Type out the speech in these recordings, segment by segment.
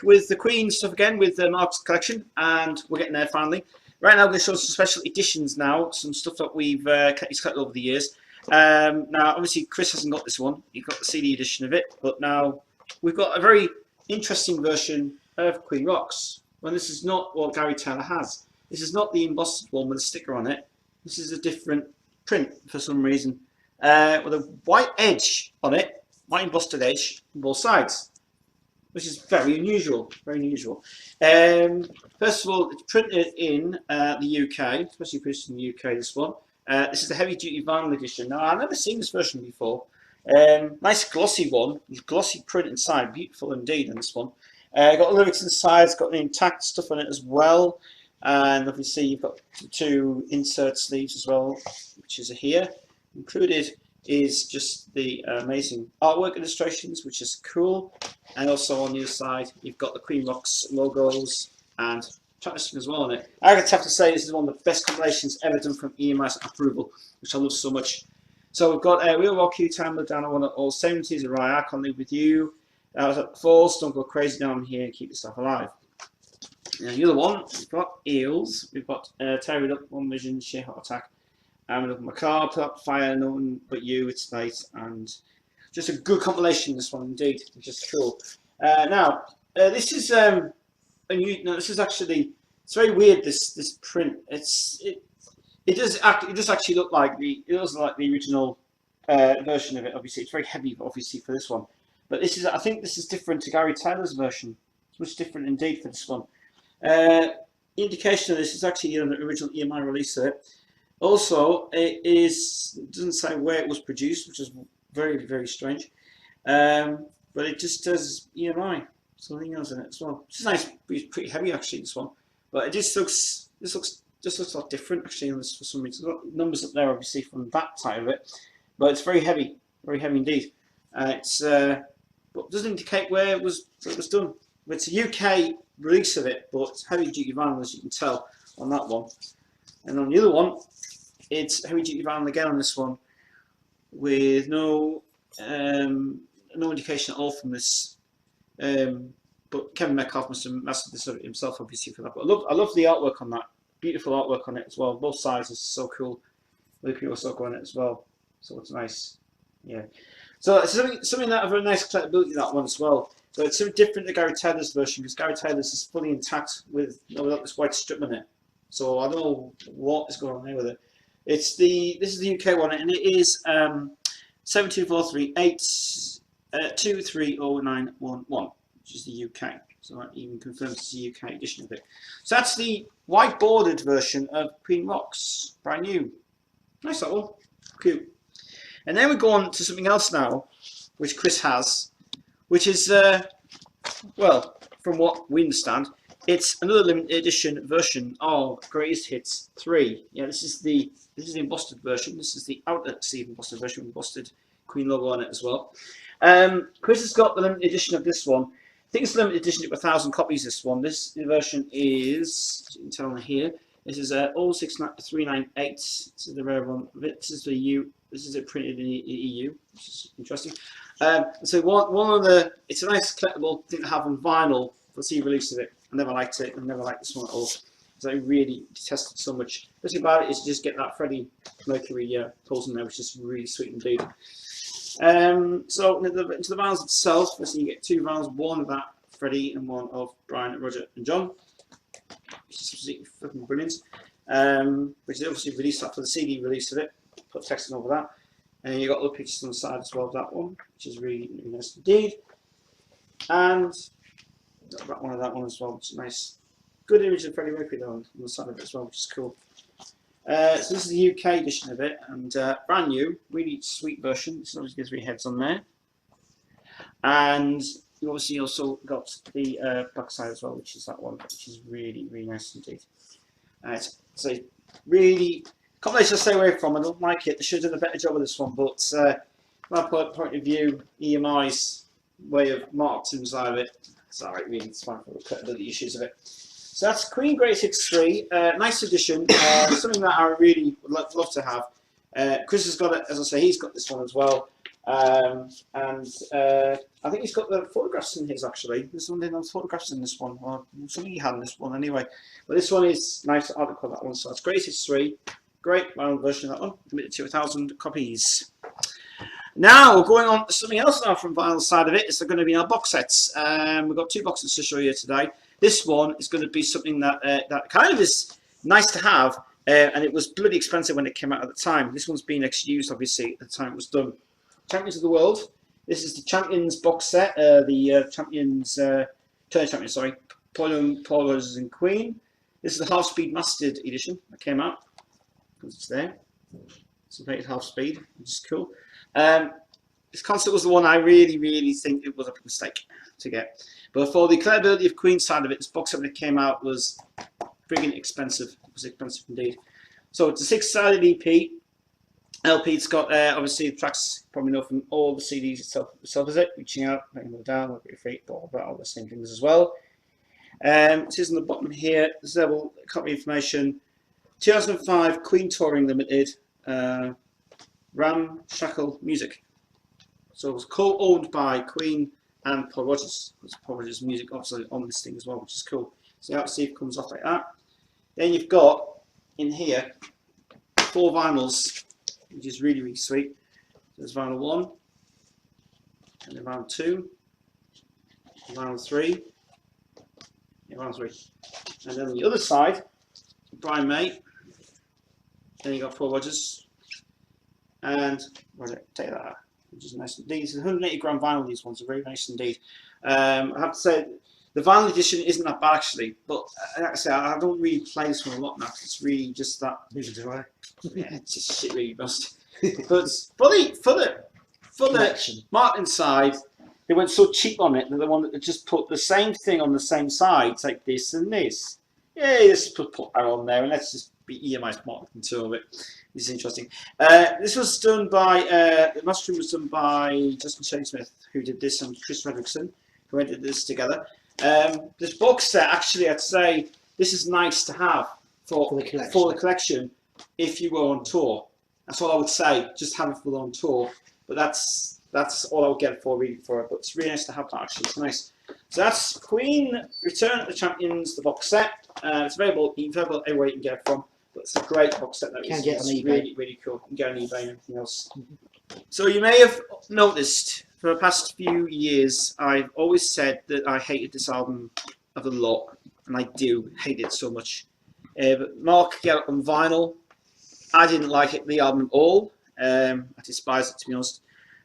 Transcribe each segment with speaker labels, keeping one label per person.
Speaker 1: with the Queen stuff again with the Mark's collection, and we're getting there finally. Right now, I'm going to show some special editions now, some stuff that we've collected over the years. Now, obviously, Chris hasn't got this one. He got the CD edition of it, but now we've got a very interesting version of Queen Rocks. Well, this is not what Gary Taylor has. This is not the embossed one with a sticker on it. This is a different print for some reason, with a white edge on it, white embossed edge on both sides, which is very unusual. Very unusual. First of all, it's printed in the UK, especially printed in the UK. This one. This is the heavy duty vinyl edition. Now, I've never seen this version before. Nice glossy one, glossy print inside, beautiful indeed. On this one, got the lyrics inside. It's got the intact stuff on it as well. And obviously you've got two insert sleeves as well, which is here. Included is just the amazing artwork illustrations, which is cool. And also on the other side, you've got the Queen Rocks logos and track listing as well on it. I have to say this is one of the best compilations ever done from EMI's approval, which I love so much. So we've got We'll Rock You, Time Down, I Want It All, 70s, Araya, I Can't Live With You, Falls, Don't Go Crazy Down Here, and Keep Yourself Alive. And the other one, we've got Eels, we've got Tear It Up, One Vision, Sheer Heart Attack, and we've got Macabre, Put Up Fire, No One But You, It's Late, and just a good compilation, this one indeed, which is cool. Now, this is this is actually, it's very weird, this print. It does actually look like the original version of it. Obviously, it's very heavy, obviously, for this one. But this is, I think this is different to Gary Taylor's version. It's much different indeed for this one. Indication of this is actually the original EMI release of it. Also, it doesn't say where it was produced, which is very, very strange. But it just does EMI, something else in it as well. It's nice, it's pretty heavy actually, this one. But it just looks a lot different actually on this for some reason. There's got numbers up there obviously from that side of it, but it's very heavy indeed. But it doesn't indicate where it was done. It's a UK release of it, but it's heavy duty vinyl, as you can tell on that one. And on the other one, it's heavy duty vinyl again on this one, with no indication at all from this. But Kevin Metcalf must have mastered this himself, obviously, for that. But I love the artwork on that. Beautiful artwork on it as well. Both sides is so cool. The people so on it as well. So it's nice. Yeah. So it's something that have a nice collectability, that one as well. So it's something different to Gary Taylor's version, because Gary Taylor's is fully intact without this white strip on it. So I don't know what is going on there with it. This is the UK one, and it is 72438230911, which is the UK. So that even confirms it's the UK edition of it. So that's the white bordered version of Queen Rocks, brand new. Nice that one, cute. And then we go on to something else now, which Chris has, which is well, from what we understand, it's another limited edition version of Greatest Hits 3. Yeah, this is the embossed version. This is the outer sleeve embossed version with embossed Queen logo on it as well. Chris has got the limited edition of this one. I think it's a limited edition of 1,000 copies. This one. This version is, as you can tell here, this is 06398. This is the rare one. This is the EU. This is it printed in the EU, which is interesting. So one of the, it's a nice collectible thing to have on vinyl for the release of it. I never liked it. I never liked this one at all, because I really detest it so much. The thing about it is just get that Freddie Mercury pulls in there, which is really sweet indeed. So into the vinyls itself, so you get two vinyls, one of that Freddie and one of Brian, Roger and John, which is absolutely fucking brilliant. Which is obviously released after the CD release of it. Put text over that, and you got other pictures on the side as well of that one, which is really, really nice indeed. And got one of that one as well, which is nice. Good image of Freddie Mercury though on the side of it as well, which is cool. So this is the UK edition of it, and brand new, really sweet version. This obviously gives me heads on there, and you obviously also got the back side as well, which is that one, which is really, really nice indeed. So really combination I stay away from. I don't like it. They should have done a better job of this one, but from my point of view, EMI's way of marketing side of it, it's alright, really. It's fine for the credibility issues of it. So that's Queen Greatest Hits 3, nice edition, something that I really would love to have. Chris has got it, as I say, he's got this one as well. I think he's got the photographs in his actually. There's one no photographs in this one, or something he had in this one anyway. But this one is nice article, that one. So it's great history, great vinyl version of that one, limited to 1,000 copies. Now we're going on to something else now from vinyl side of it. It's going to be our box sets. We've got 2 boxes to show you today. This one is going to be something that that kind of is nice to have, and it was bloody expensive when it came out at the time. This one's been excused, obviously, at the time it was done. Champions of the World. This is the Champions box set. The Champions, Turner Champions, sorry, Paul Rogers and Queen. This is the half-speed mastered edition that came out. It's there. It's rated half-speed, which is cool. This concert was the one I really think it was a mistake to get. But for the credibility of Queen's side of it, this box set when it came out was friggin' expensive. It was expensive indeed. So it's a 6-sided EP. LP, it's got obviously the tracks you probably know from all the CDs itself is it? Reaching Out, Letting Go Down, Look at Your Feet, all the same things as well. It says on the bottom here, there's a little copy information. 2005 Queen Touring Limited, Ramshackle Music. So it was co-owned by Queen and Paul Rogers. There's Paul Rogers' music obviously on this thing as well, which is cool. So you have to see if it comes off like that. Then you've got in here 4 vinyls, which is really sweet. There's vinyl 1, and then vinyl 2, vinyl 3, yeah, vinyl 3. And then on the other side, Brian May. Then you got Paul Rogers, and where did I take that out? Which is nice indeed. It's 180 gram vinyl. These ones are very nice indeed. I have to say the vinyl edition isn't that bad actually, but like I say, I don't really play this one a lot now. It's really just that. Yeah, it's just shit really rust. But for the marketing side, they went so cheap on it that they wanted to just put the same thing on the same side. It's like this and this. Yeah, let's put that on there and let's just be EMI's marketing tool of it. This is interesting. This was done by the mastering was done by Justin Shane-Smith, who did this, and Chris Fredrickson, who edited this together. This box set, actually, I'd say this is nice to have for the collection if you were on tour. That's all I would say. Just have it for on tour. But that's all I would get for reading for it. But it's really nice to have that. Actually, it's nice. So that's Queen Return of the Champions, the box set. It's available everywhere you can get it from. But it's a great box set. That you can get on eBay. Really coll. You can get on eBay and everything else. So you may have noticed for the past few years, I've always said that I hated this album of a lot, and I do hate it so much. But Mark got it on vinyl. I didn't like the album at all. I despise it, to be honest.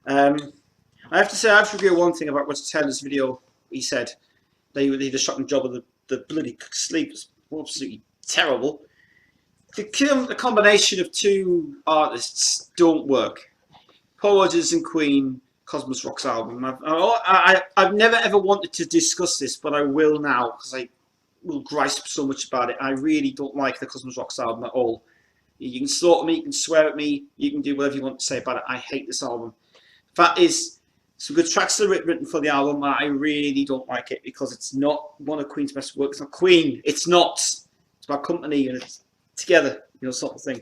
Speaker 1: I have to say, I have to reveal one thing about Roger Taylor's video. He said they did a shocking job of the bloody sleep. It was absolutely terrible. The combination of 2 artists don't work. Paul Rogers and Queen, Cosmos Rocks album. I've never ever wanted to discuss this, but I will now because I will grasp so much about it. I really don't like the Cosmos Rocks album at all. You can slaughter me, you can swear at me, you can do whatever you want to say about it. I hate this album. Fact is, some good tracks are written for the album, but I really don't like it because it's not one of Queen's best work. It's not Queen. It's not. It's about company and it's together, you know, sort of thing.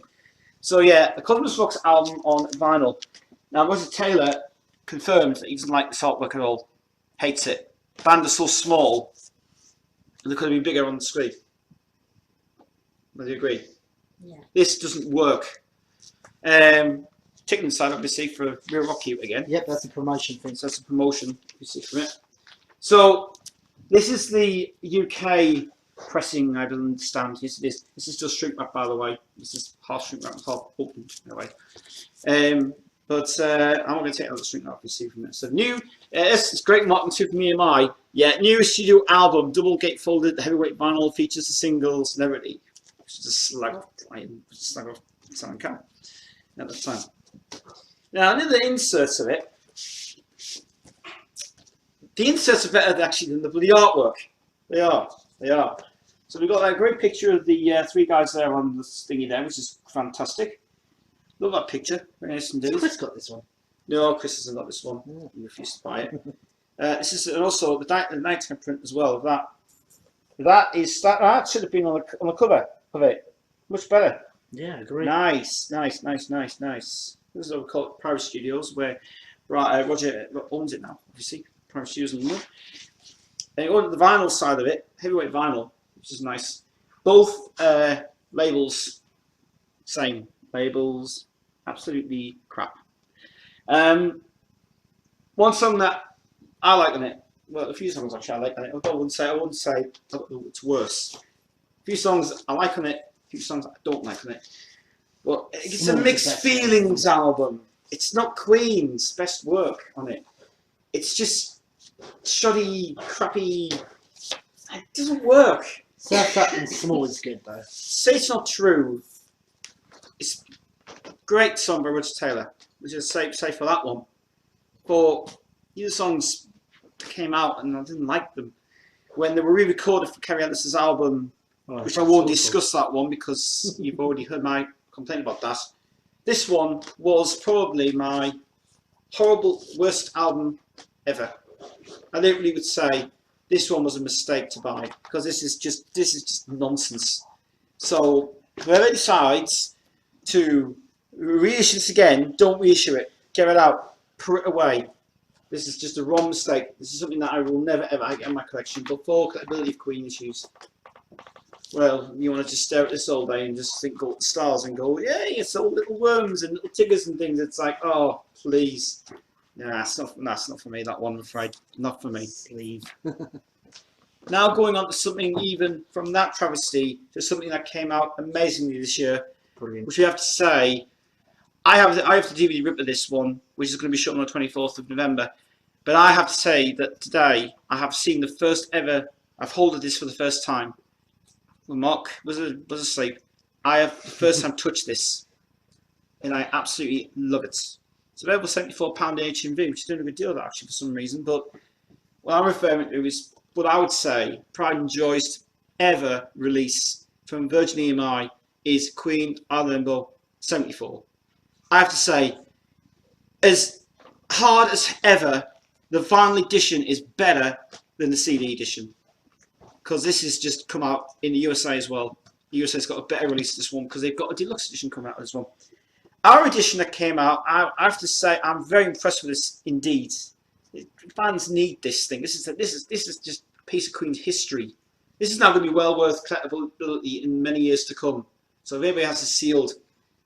Speaker 1: So yeah, the Cosmos Rocks album on vinyl. Now, Roger Taylor confirmed that he doesn't like this artwork at all. Hates it. The band are so small, and they could have been bigger on the screen. Would you agree? Yeah. This doesn't work. Chicken inside, obviously, for Real Rock You again.
Speaker 2: Yep, that's a promotion thing.
Speaker 1: So that's a promotion you see from it. So this is the UK pressing, I don't understand. Yes, it is. This is just shrink wrap, by the way. This is half shrink wrap, half opened, in a way. I'm not going to take out the shrink wrap you see from it. So new, it's great marketing too from EMI. Yeah, new studio album, double gatefolded heavyweight vinyl, features the singles and everything. Just slag off Simon Cowell at the time. Now, under the inserts of it, the inserts are better actually than the artwork. They are. So we've got that great picture of the 3 guys there on the thingy there, which is fantastic. Love that picture. Very nice indeed.
Speaker 2: Chris got this one.
Speaker 1: No, Chris hasn't got this one. He refused to buy it. This is also the nighttime print as well. That should have been on the cover of it. Much better.
Speaker 2: Yeah, great.
Speaker 1: Nice. This is what we call it Paris Studios, where Right, Roger owns it now, obviously. Prime Studios in London. And you go to the vinyl side of it, heavyweight vinyl, which is nice. Both labels, same labels, absolutely crap. One song that I like on it, well, a few songs actually I like on it. I wouldn't say it's worse. A few songs I like on it, a few songs I don't like on it. But it's a mixed feelings album. It's not Queen's best work on it. It's just shoddy, crappy. It doesn't work.
Speaker 2: Surf That and Small is good though.
Speaker 1: Say it's not true. It's a great song by Roger Taylor. Which is say for that one. But these songs came out and I didn't like them. When they were re-recorded for Kerry Ellis's album, which I won't discuss that one because you've already heard my complaint about that. This one was probably my horrible worst album ever. I literally would say this one was a mistake to buy because this is just nonsense. So whoever decides to reissue this again, don't reissue it. Get it out. Put it away. This is just a wrong mistake. This is something that I will never ever get in my collection. But for collectability of Queen issues, well, you want to just stare at this all day and just think, go at the stars and go, yeah, it's all little worms and little tigers and things. It's like, oh, please. Nah, that's not for me, that one, I'm afraid. Not for me.
Speaker 2: Leave.
Speaker 1: Now going on to something even from that travesty to something that came out amazingly this year.
Speaker 2: Brilliant.
Speaker 1: Which we have to say, I have the DVD rip of this one, which is going to be shot on the 24th of November. But I have to say that today I have seen the first ever, I've holded this for the first time. When Mark was asleep, I have the first time touched this. And I absolutely love it. It's available £74 HMV, which is doing a good deal of that actually for some reason. But what I'm referring to is what I would say Pride and Joy's ever release from Virgin EMI is Queen Island 74. I have to say, as hard as ever, the vinyl edition is better than the CD edition. Because this has just come out in the USA as well. The USA's got a better release of this one because they've got a deluxe edition coming out as well. Our edition that came out, I have to say, I'm very impressed with this indeed. Fans need this thing. This is just a piece of Queen's history. This is now going to be well worth collectability in many years to come. So if anybody has a sealed,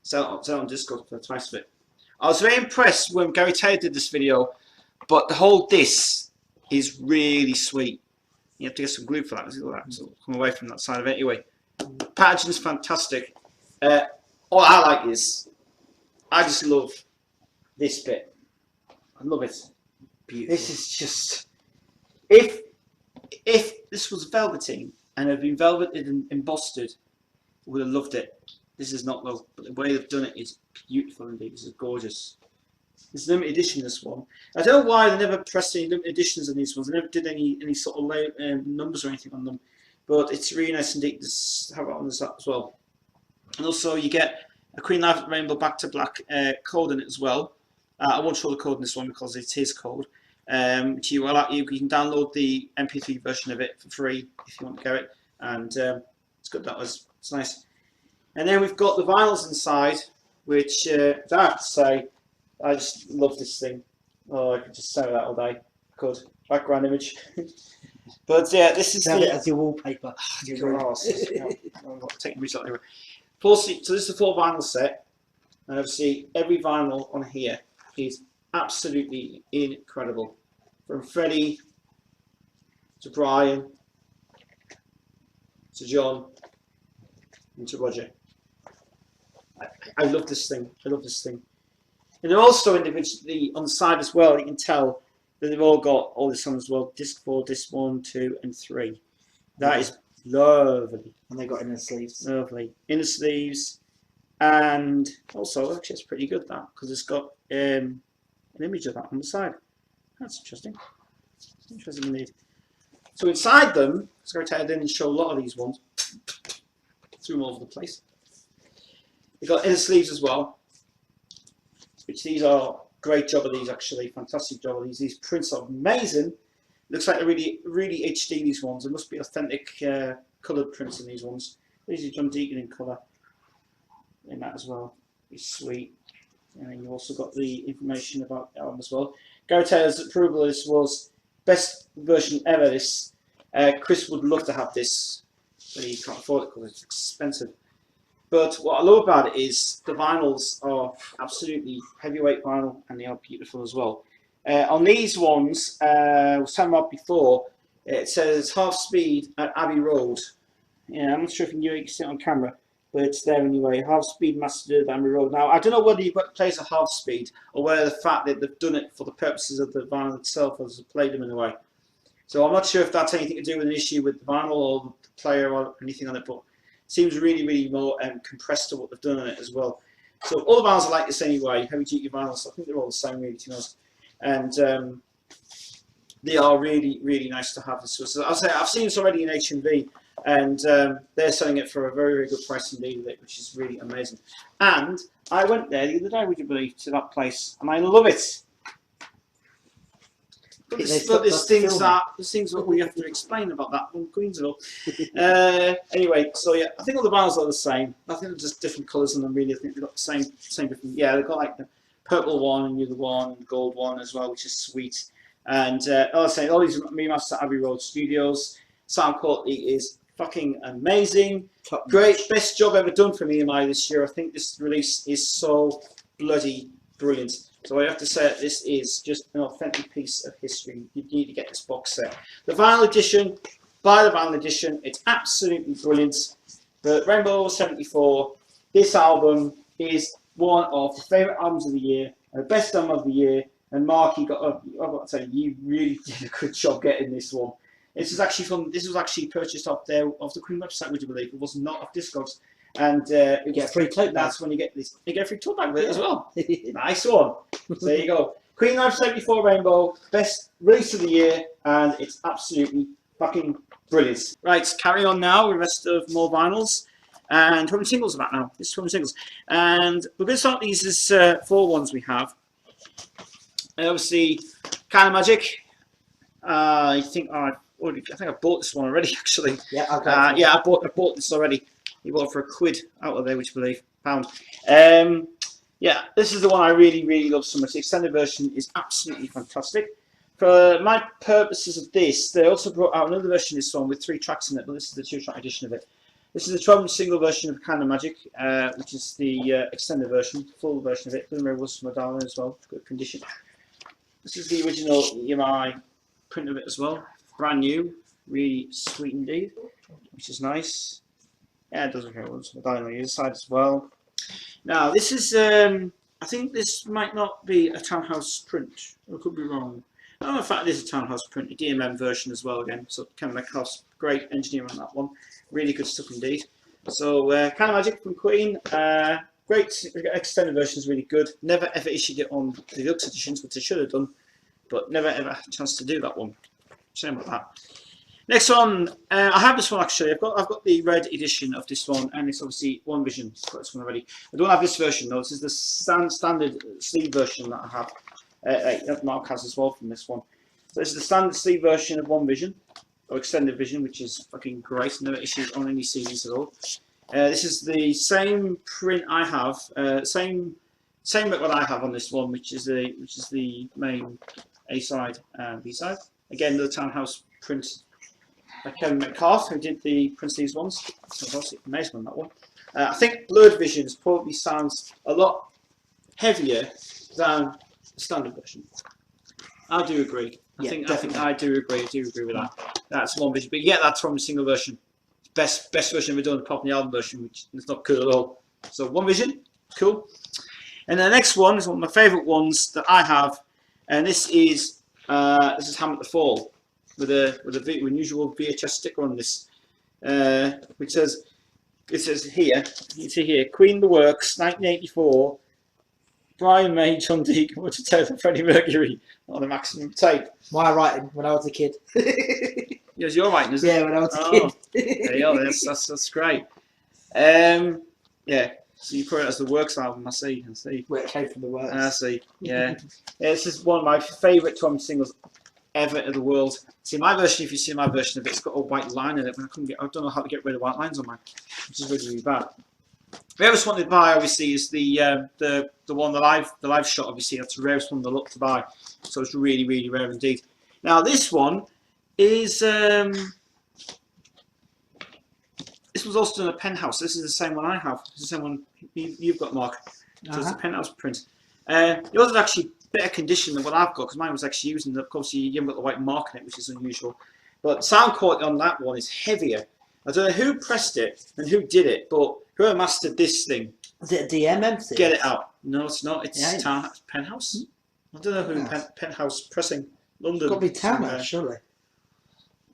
Speaker 1: sell it on Discord for the price of it. I was very impressed when Gary Taylor did this video, but the whole disc is really sweet. You have to get some glue for that. So come away from that side of it anyway. Packaging is fantastic. All I like is, I just love this bit. I love it. Beautiful. This is just, if this was velveteen and had been velveted and embossed, I would have loved it. This is not well, but the way they've done it is beautiful indeed. This is gorgeous. It's limited edition, this one. I don't know why they never pressed any limited editions on these ones. They never did any sort of numbers or anything on them. But it's really nice indeed to have it on this as well. And also you get a Queen Live Rainbow Back to Black code in it as well. I won't show the code in this one because it's his code. You can download the MP3 version of it for free if you want to get it. And it's good, that was. It's nice. And then we've got the vinyls inside, which I have to say, I just love this thing. Oh, I could just stare at that all day. I could. Background image. But yeah, this is
Speaker 2: Have it as your wallpaper.
Speaker 1: I'm not taking me anyway. So this is the full vinyl set, and obviously every vinyl on here is absolutely incredible. From Freddie to Brian to John and to Roger. I love this thing. I love this thing. And they're also individually on the side as well. You can tell that they've all got all this on as well. Disc 4, disc 1, 2, and 3. That is lovely.
Speaker 2: And they got inner sleeves.
Speaker 1: Lovely. Inner sleeves. And also, actually, it's pretty good that because it's got an image of that on the side. That's interesting. Interesting indeed. So inside them, I didn't show a lot of these ones. Threw them all over the place. They've got inner sleeves as well. Which these are great job of these actually, fantastic job of these. These prints are amazing. Looks like they're really HD, these ones. There must be authentic coloured prints in these ones. These are John Deacon in colour in that as well. It's sweet. And you also got the information about the album as well. Gary Taylor's approval of this was best version ever. This Chris would love to have this, but he can't afford it because it's expensive. But what I love about it is the vinyls are absolutely heavyweight vinyl, and they are beautiful as well. On these ones, I was talking about before, it says half speed at Abbey Road. Yeah, I'm not sure if you can see it on camera, but it's there anyway. Half speed mastered at Abbey Road. Now, I don't know whether you've got to place a half speed or whether the fact that they've done it for the purposes of the vinyl itself has played them in a way. So I'm not sure if that's anything to do with an issue with the vinyl or the player or anything on it, but it seems really, really more compressed to what they've done on it as well. So all the vinyls are like this anyway, heavy duty vinyls. I think they're all the same really, to be honest. And they are really, really nice to have. So I'll say I've seen this already in HMV, and they're selling it for a very, very good price indeed, which is really amazing. And I went there the other day, would you believe, to that place, and I love it. But there's things that we have to explain about that from Queensville. Anyway, so yeah, I think all the vinyls are the same. I think they're just different colours, and I think they've got the same different. Yeah, they've got like the purple one and the other one, and gold one as well, which is sweet. And I was saying, all these remasters at Abbey Road Studios. Sound quality is fucking amazing. Great, best job ever done for EMI this year. I think this release is so bloody brilliant. So I have to say this is just an authentic piece of history. You need to get this box set. The vinyl edition, buy the vinyl edition. It's absolutely brilliant. But Rainbow 74, this album is one of the favourite albums of the year, and the best album of the year. And Mark, I've got to say, you really did a good job getting this one. This was actually purchased off the Queen website, would you believe? It was not off Discogs. And
Speaker 2: you get a free tote bag.
Speaker 1: That's when you get this. You get a free tote bag with it as well. Nice one. So there you go. Queen Life 74 Rainbow, best release of the year, and it's absolutely fucking brilliant. Right, carrying on now with the rest of more vinyls. And how many singles about now? This is how many singles. And we're going to start these as 4 ones we have. Obviously, Kind of Magic. I think I bought this one already. Actually,
Speaker 2: yeah,
Speaker 1: I bought this already. You bought it for £1 out of there, which I believe £1. Yeah, this is the one I really, really love so much. The extended version is absolutely fantastic. For my purposes of this, they also brought out another version of this one with 3 tracks in it, but this is the 2-track edition of it. This is the 12-inch single version of Kind of Magic, which is the extended version, full version of it. Blu-ray was from Madonna as well, good condition. This is the original EMI print of it as well, brand new, really sweet indeed, which is nice. Yeah, it does look good. So on the other side as well. Now this is, I think this might not be a Townhouse print. I could be wrong. Oh, in fact, it is a Townhouse print, a DMM version as well again. So kind of like great engineering on that one. Really good stuff indeed. So Kind of Magic from Queen. Great extended version is really good. Never ever issued it on the deluxe editions, which I should have done, but never ever had a chance to do that one. Shame about that. Next one, I have this one actually. I've got the red edition of this one, and it's obviously One Vision. I've got this one already. I don't have this version though. This is the standard sleeve version that I have. Mark has as well from this one. So this is the standard sleeve version of One Vision, or extended vision, which is fucking great. Never issued on any CDs at all. This is the same print I have, same what I have on this one, which is the main A side and B side. Again, the Townhouse print by Kevin Metcalf, who did the Prince Lee's ones. So amazing on that one. I think Blurred Visions probably sounds a lot heavier than the standard version. I do agree. I think I do agree. I do agree with that. That's One Vision, but yeah, that's from a single version. Best version we've done apart from the album version, which is not cool at all. So One Vision, cool. And the next one is one of my favourite ones that I have, and this is Hamlet the Fall with a unusual VHS sticker on this, which says here, you can see here, Queen the Works, 1984. Brian May, John Deacon, What's the Tale of Freddie Mercury on the maximum tape.
Speaker 2: My writing when I was a kid.
Speaker 1: Yes, your writing, isn't it?
Speaker 2: Yeah, when I was a kid.
Speaker 1: There you go, that's great. Yeah, so you put it as the Works album, I see.
Speaker 2: Where it came from the Works.
Speaker 1: I see, yeah. This is one of my favourite Tom singles ever in the world. See my version, if you see my version of it, it's got a white line in it, but I don't know how to get rid of white lines on mine, which is really, really bad. Rarest one to buy, obviously, is the one the live shot. Obviously, that's the rarest one to look to buy. So it's really, really rare indeed. Now this one is this was also in a penthouse. This is the same one I have. This is the same one you've got, Mark. So it's a penthouse print. Yours is actually better condition than what I've got because mine was actually using. Of course, you haven't got the white mark in it, which is unusual. But sound quality on that one is heavier. I don't know who pressed it and who did it, but whoever mastered this thing.
Speaker 2: Is it a DMM series?
Speaker 1: Get it out. No, it's not. It's Penthouse. I don't know who Penthouse pressing. London.
Speaker 2: It's got to be Townhouse, surely.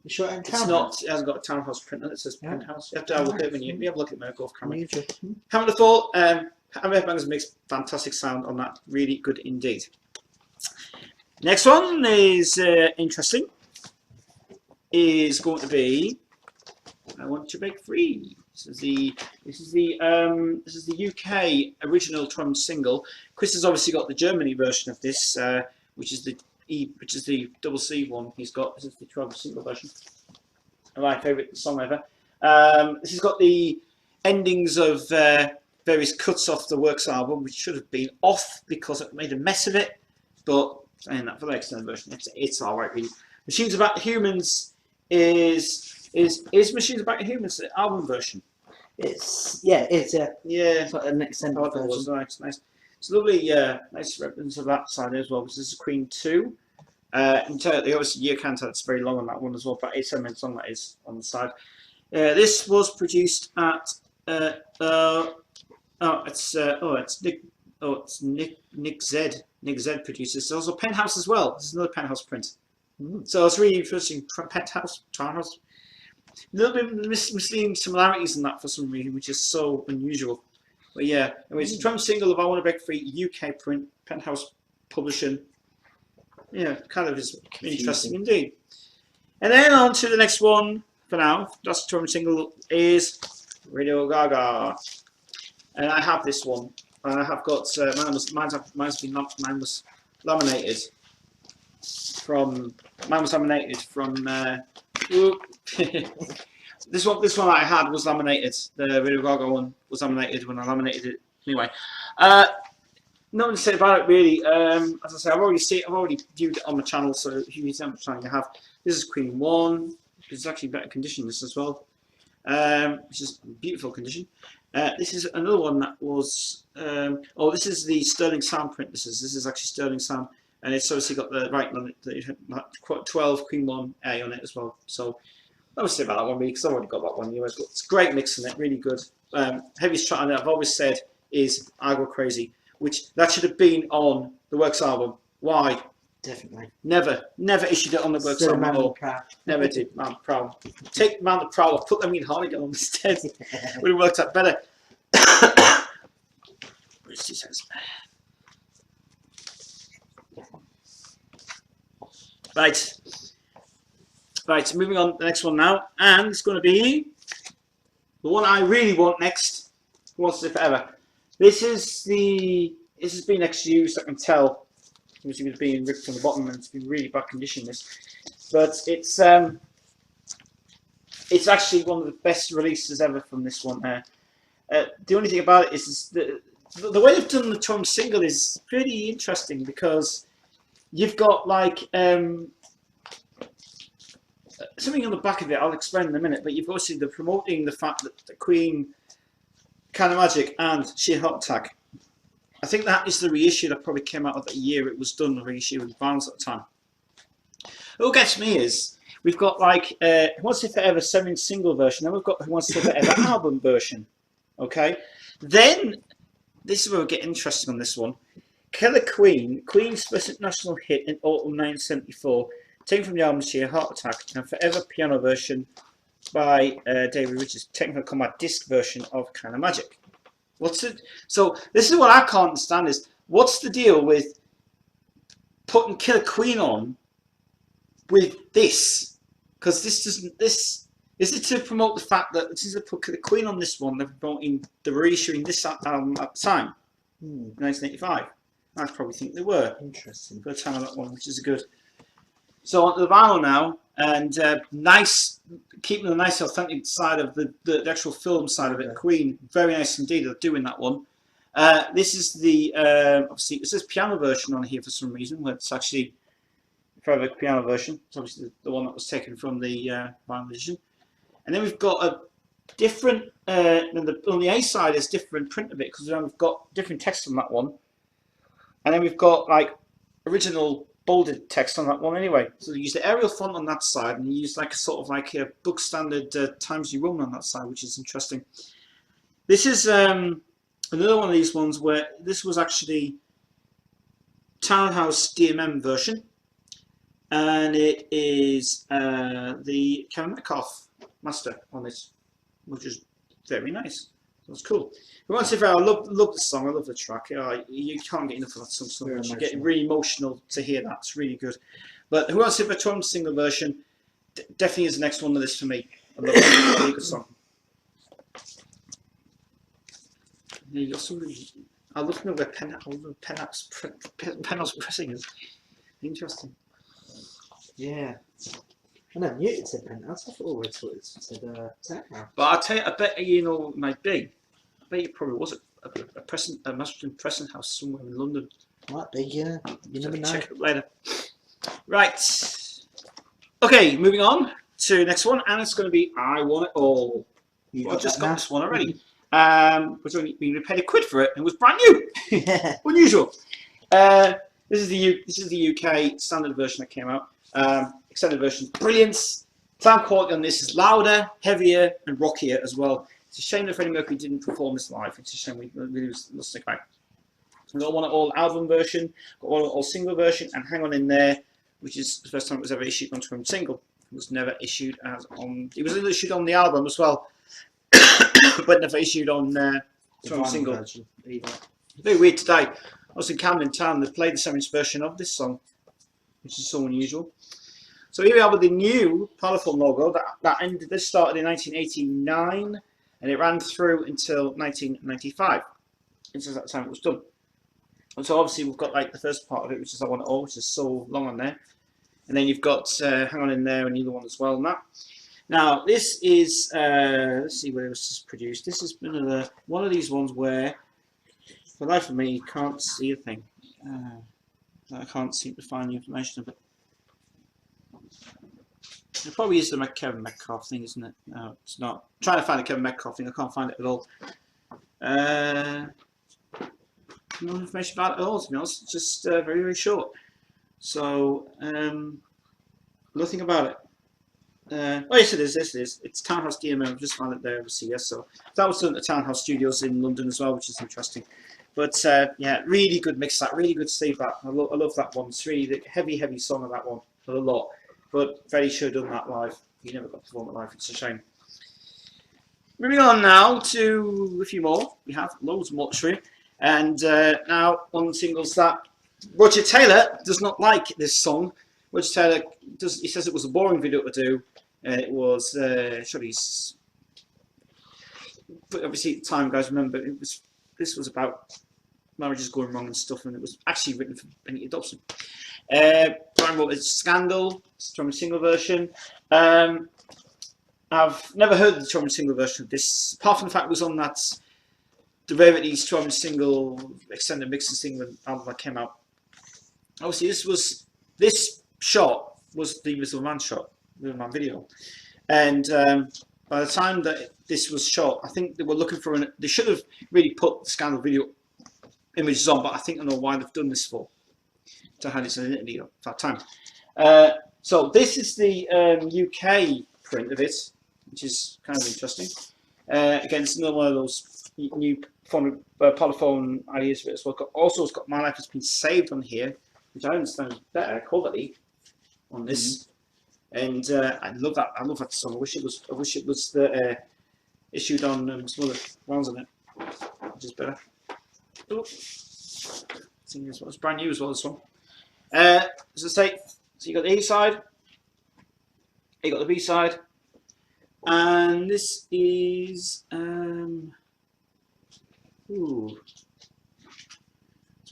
Speaker 2: You sure it ain't Townhouse?
Speaker 1: It's not. It hasn't got a Townhouse print on it. It says Penthouse. You have to have a look at it when you have a look at my golf camera. Haven't have thought. Hammer Headbangers makes fantastic sound on that. Really good indeed. Next one is interesting. Is going to be I Want to Break Free. This is the UK original drum single. Chris has obviously got the Germany version of this, which is the double C one he's got. This is the drum single version. My favourite song ever. This has got the endings of various cuts off the Works album, which should have been off because it made a mess of it. But saying that for the extended version, it's all right. Really. Machines About Humans is Machines About Humans the album version.
Speaker 2: It's yeah. It's like an extended version.
Speaker 1: It was nice. It's lovely, nice reference of that side as well. Because this is Queen 2. Entirely, obviously, you can't tell it's very long on that one as well. But 8 minutes long that is on the side. This was produced at Nick Z. Nick Z produces. There's also Penthouse as well. This is another Penthouse print. So it's really interesting. Penthouse, Townhouse. A little bit misleading similarities in that for some reason, which is so unusual. But yeah, anyway, it's a drum single of I Want to Break Free, UK print, Penthouse publishing. Yeah, kind of is interesting indeed. And then on to the next one for now. That's the drum single is Radio Gaga. And I have this one. And I have got mine was laminated from this one I had was laminated. The Radio Gaga one was laminated when I laminated it. Anyway, nothing to say about it really. As I say, I've already viewed it on my channel. So if you see how much time you have, this is Queen 1. It's actually better condition this as well. Which is beautiful condition. This is another one that was. This is the Sterling Sound print. This is actually Sterling Sound, and it's obviously got the writing on it, 12 Queen 1A on it as well. So I would say about that one really because I've already got that one. It's a great mix in it, really good. Heaviest track on it I've always said is I Go Crazy, which that should have been on the Works album. Why?
Speaker 2: Definitely.
Speaker 1: Never issued it on the Works album at all. Never did. Man Proud. Take Man the Proud, put them in Hardigan on instead. Would have worked out better. Right, moving on to the next one now, and it's going to be the one I really want next. Who Wants It Forever? This has been exused. I can tell. It's being ripped from the bottom, and it's been really bad condition. But it's actually one of the best releases ever from this one. The only thing about it is the way they've done the drum single is pretty interesting because you've got like something on the back of it. I'll explain in a minute. But you've obviously they're promoting the fact that the Queen, Kind of Magic, and Sheer Heart Attack. I think that is the reissue that probably came out of the year it was done, the reissue with Vinal at the time. What gets me is we've got like Who Wants It Forever 7-inch single version, then we've got Who Wants It Forever album version. Okay, then this is where we get interesting on this one. Killer Queen, Queen's first international hit in autumn 1974, taken from the album Sheer Heart Attack, and Forever piano version by David Richards, Technical Combat disc version of Kind of Magic. So this is what I can't understand is what's the deal with putting Killer Queen on with this? Because is it to promote the fact that this is to put Killer Queen on this one? They're promoting the reissuing this album at the time, 1985. I probably think they were interesting for the time of that one, which is good. So on to the vinyl now, and nice keeping the nice authentic side of the actual film side of it. Queen, very nice indeed. They're doing that one. This is the obviously it says piano version on here for some reason. But it's actually a private piano version. It's obviously the one that was taken from the vinyl edition. And then we've got a different on the A side is different print of it because we've got different text on that one, and then we've got like original bolded text on that one anyway. So you use the Arial font on that side, and you use like a sort of like a book standard Times New Roman on that side, which is interesting. This is another one of these ones where this was actually Townhouse DMM version, and it is the Kevin Metcalf master on this, which is very nice. That's cool. Who Wants It Vinal, I love the song, I love the track. You can't get enough of that song so much. You get really emotional to hear that. It's really good. But Who Wants It Vinal single version definitely is the next one on this for me. I love it. Really good song. Yeah, you got somebody. I love to know where Penhouse pressing is. Interesting.
Speaker 2: Yeah. I never knew it said Penthouse. I thought always it said Townhouse.
Speaker 1: But I'll tell you, I bet you know it might be. I bet it probably was a Masterton pressing house somewhere in London.
Speaker 2: Might be, yeah. You never know.
Speaker 1: Check it out later. Right. Okay, moving on to the next one, and it's going to be I Want It All. I just got this one already. We paid £1 for it, and it was brand new.
Speaker 2: Yeah.
Speaker 1: Unusual. This is the UK standard version that came out. Extended version, brilliant. Sound quality on this is louder, heavier, and rockier as well. It's a shame that Freddie Mercury didn't perform this live. It's a shame we really lost the guy. We've got One At All album version, got One At All single version, and Hang On In There, which is the first time it was ever issued onto a single. It was never issued as on. It was issued on the album as well, but never issued on single.
Speaker 2: Version,
Speaker 1: Very weird today. I was in Camden Town. They played the 7-inch version of this song, which is so unusual. So here we are with the new Parlophone logo that ended. This started in 1989 and it ran through until 1995. And since that time it was done. And so obviously we've got like the first part of it, which is I Want It All, which is so long on there. And then you've got Hang On In There and the other one as well. And that. Now this is let's see where it was produced. This is another one of these ones where, for the life of me, you can't see a thing. I can't seem to find the information of it. It probably is the Kevin Metcalf thing, isn't it? No, it's not. I'm trying to find the Kevin Metcalf thing. I can't find it at all. No information about it at all, to be honest. It's just very, very short. So, nothing about it. Oh, yes, it is. Yes, it is. It's Townhouse DMM. I've just found it there. Obviously, yes. So that was done at the Townhouse Studios in London as well, which is interesting. But yeah, really good mix. That really good save. That I love that one. It's really heavy song of that one. A lot. But Freddie should have done that live. He never got to perform it live. It's a shame. Moving on now to a few more. We have loads more to show you. And now on the singles that Roger Taylor does not like this song. Roger Taylor he says it was a boring video to do. It was but obviously at the time, guys, remember this was about marriages going wrong and stuff, and it was actually written for Benny Dobson. Brian wrote a Scandal, Truman single version. I've never heard of the Truman single version of this, apart from the fact it was on that the Rarities Truman single extended mix and single album that came out. Obviously, this shot was the Invisible Man shot, the Man video, and by the time that this was shot, I think they were looking for they should have really put the Scandal video images on, but I think I know why they've done this for. To have it in Italy at that time. So this is the UK print of it, which is kind of interesting. Again, it's another one of those new Parlophone ideas for it as well. Also, it's got My Life Has Been Saved on here, which I understand is better quality on this. And I love that. I love that song. I wish it was issued on some other ones on it, which is better. Oh. It's brand new as well, this one. As I say, so you got the A side, you got the B side, and this is it's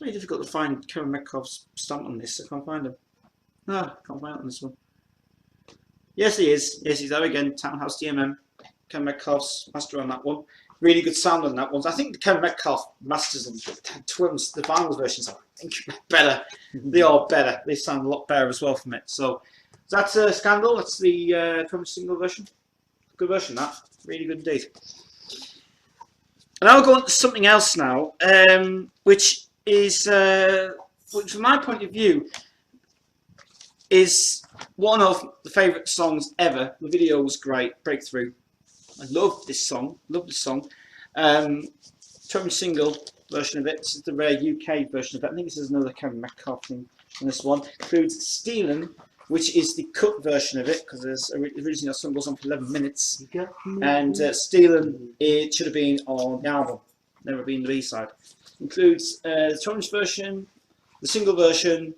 Speaker 1: really difficult to find Kevin Metcalf's stamp on this. I can't find him. No, I can't find it on this one. Yes, he is. Yes, he's there again. Townhouse DMM. Ken Metcalf's master on that one. Really good sound on that one. I think the Ken Metcalf masters and twins, the vinyl versions, I think better. They are better. They sound a lot better as well from it. So that's a Scandal. That's the drum single version. Good version, that. Really good indeed. And I'll go on to something else now, which is, which from my point of view, is one of the favourite songs ever. The video was great, Breakthrough. I love this song. Love the song. Drum single version of it. This is the rare UK version of it. I think this is another Kevin Metcalf thing. And this one includes Steelin', which is the cut version of it, because there's originally that song goes on for 11 minutes. And Steelin', it should have been on the album, never been the B-side. Includes the Torrance version, the single version,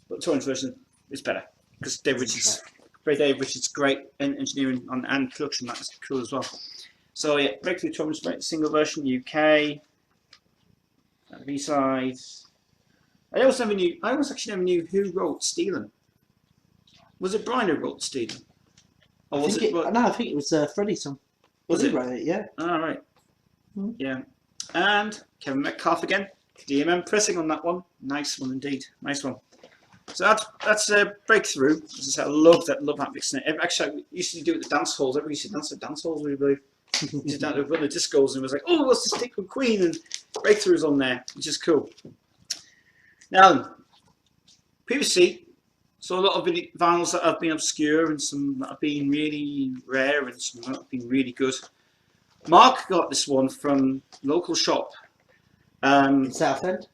Speaker 1: but the Torrance version is better because Dave Richards, great engineering and production. That's cool as well. So yeah, Breakthrough Torrance single version UK, B-side. I almost actually never knew who wrote Steelin'. Was it Brian who wrote Steelin'? Or was it?
Speaker 2: No, I think it was Freddie's song.
Speaker 1: Was it?
Speaker 2: Wrote it, yeah.
Speaker 1: All right. Yeah. And Kevin Metcalf again. DMM pressing on that one. Nice one indeed. Nice one. So that's a Breakthrough. As I said, I love that mixing it. Actually, I used to do it at the dance halls. Everybody used to dance at dance halls, we believe. Used to dance with the discos and was like, oh, what's this stick with Queen? And Breakthrough's on there, which is cool. Now, previously, so a lot of vinyls that have been obscure and some that have been really rare and some that have been really good. Mark got this one from local shop.
Speaker 2: In Southend?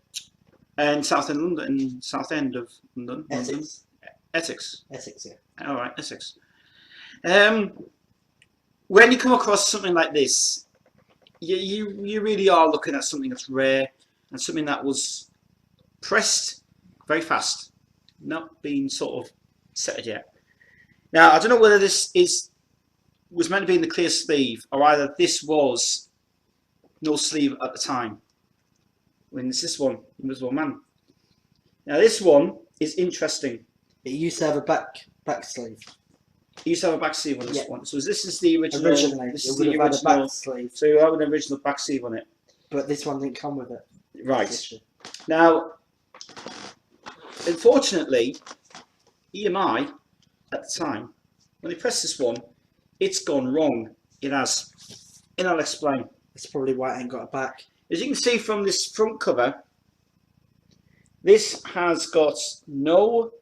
Speaker 1: And Southend London, South End of London.
Speaker 2: Essex.
Speaker 1: Essex.
Speaker 2: Essex, yeah.
Speaker 1: All right, Essex. When you come across something like this, you really are looking at something that's rare and something that was pressed very fast, not being sort of setted yet. Now, I don't know whether this was meant to be in the clear sleeve or either this was no sleeve at the time. When it's this one, Invisible Man. Now, this one is interesting.
Speaker 2: It used to have a back sleeve.
Speaker 1: It used to have a back sleeve on this one. So this is the original.
Speaker 2: Originally,
Speaker 1: this
Speaker 2: it
Speaker 1: is
Speaker 2: would
Speaker 1: the
Speaker 2: have had a
Speaker 1: original
Speaker 2: back sleeve.
Speaker 1: So you have an original back sleeve on it.
Speaker 2: But this one didn't come with it.
Speaker 1: Right. Now, unfortunately, EMI at the time, when they pressed this one, it's gone wrong. It has. And I'll explain.
Speaker 2: That's probably why it ain't got a back.
Speaker 1: As you can see from this front cover, this has got no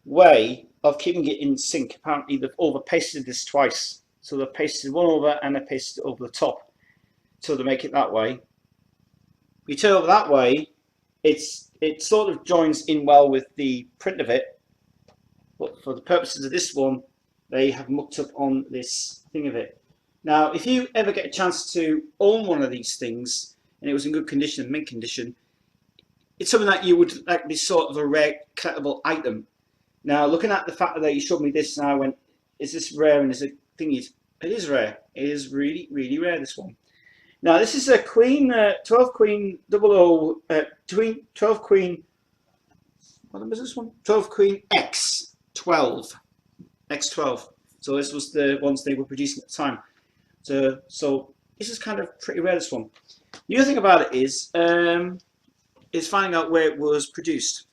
Speaker 1: way of keeping it in sync. Apparently they've over pasted this twice. So they've pasted one over and they've pasted it over the top. So to make it that way. If you turn it over that way, it sort of joins in well with the print of it. But for the purposes of this one, they have mucked up on this thing of it. Now, if you ever get a chance to own one of these things, and it was in good condition, mint condition, it's something that you would like be sort of a rare collectible item. Now, looking at the fact that you showed me this, and I went, is this rare? And is it thingy? It is rare. It is really, really rare, this one. Now, this is a Queen, 12 Queen 00, 12 Queen, what number is this one? 12 Queen X12. X12. So this was the ones they were producing at the time. So this is kind of pretty rare, this one. The other thing about it is finding out where it was produced.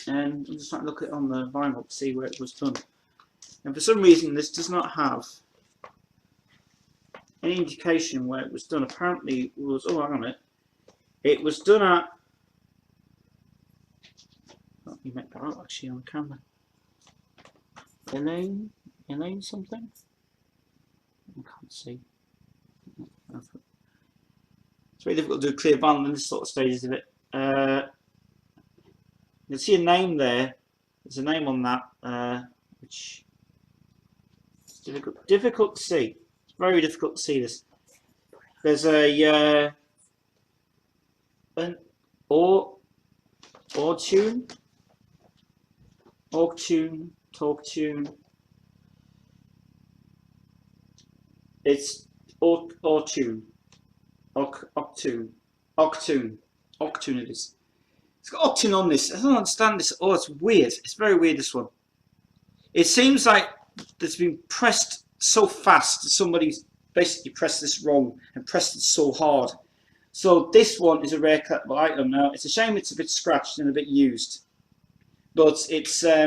Speaker 1: And I'm just trying to look at it on the vinyl to see where it was done. And for some reason, this does not have any indication where it was done. Apparently, it was. Oh, hang on a minute. It was done at. Let me make that out actually on the camera. Elaine something. I can't see. It's very difficult to do clear vinyl in this sort of stages of it. You can see a name there. There's a name on that, which is difficult to see. It's very difficult to see this. There's a an or tune, talk tune. It's Octune. Octune it is. It's got Octune on this. I don't understand this. Oh, it's weird. It's very weird, this one. it seems like it's been pressed so fast that somebody's basically pressed this wrong and pressed it so hard. So this one is a rare collectible item now. It's a shame it's a bit scratched and a bit used, but it's a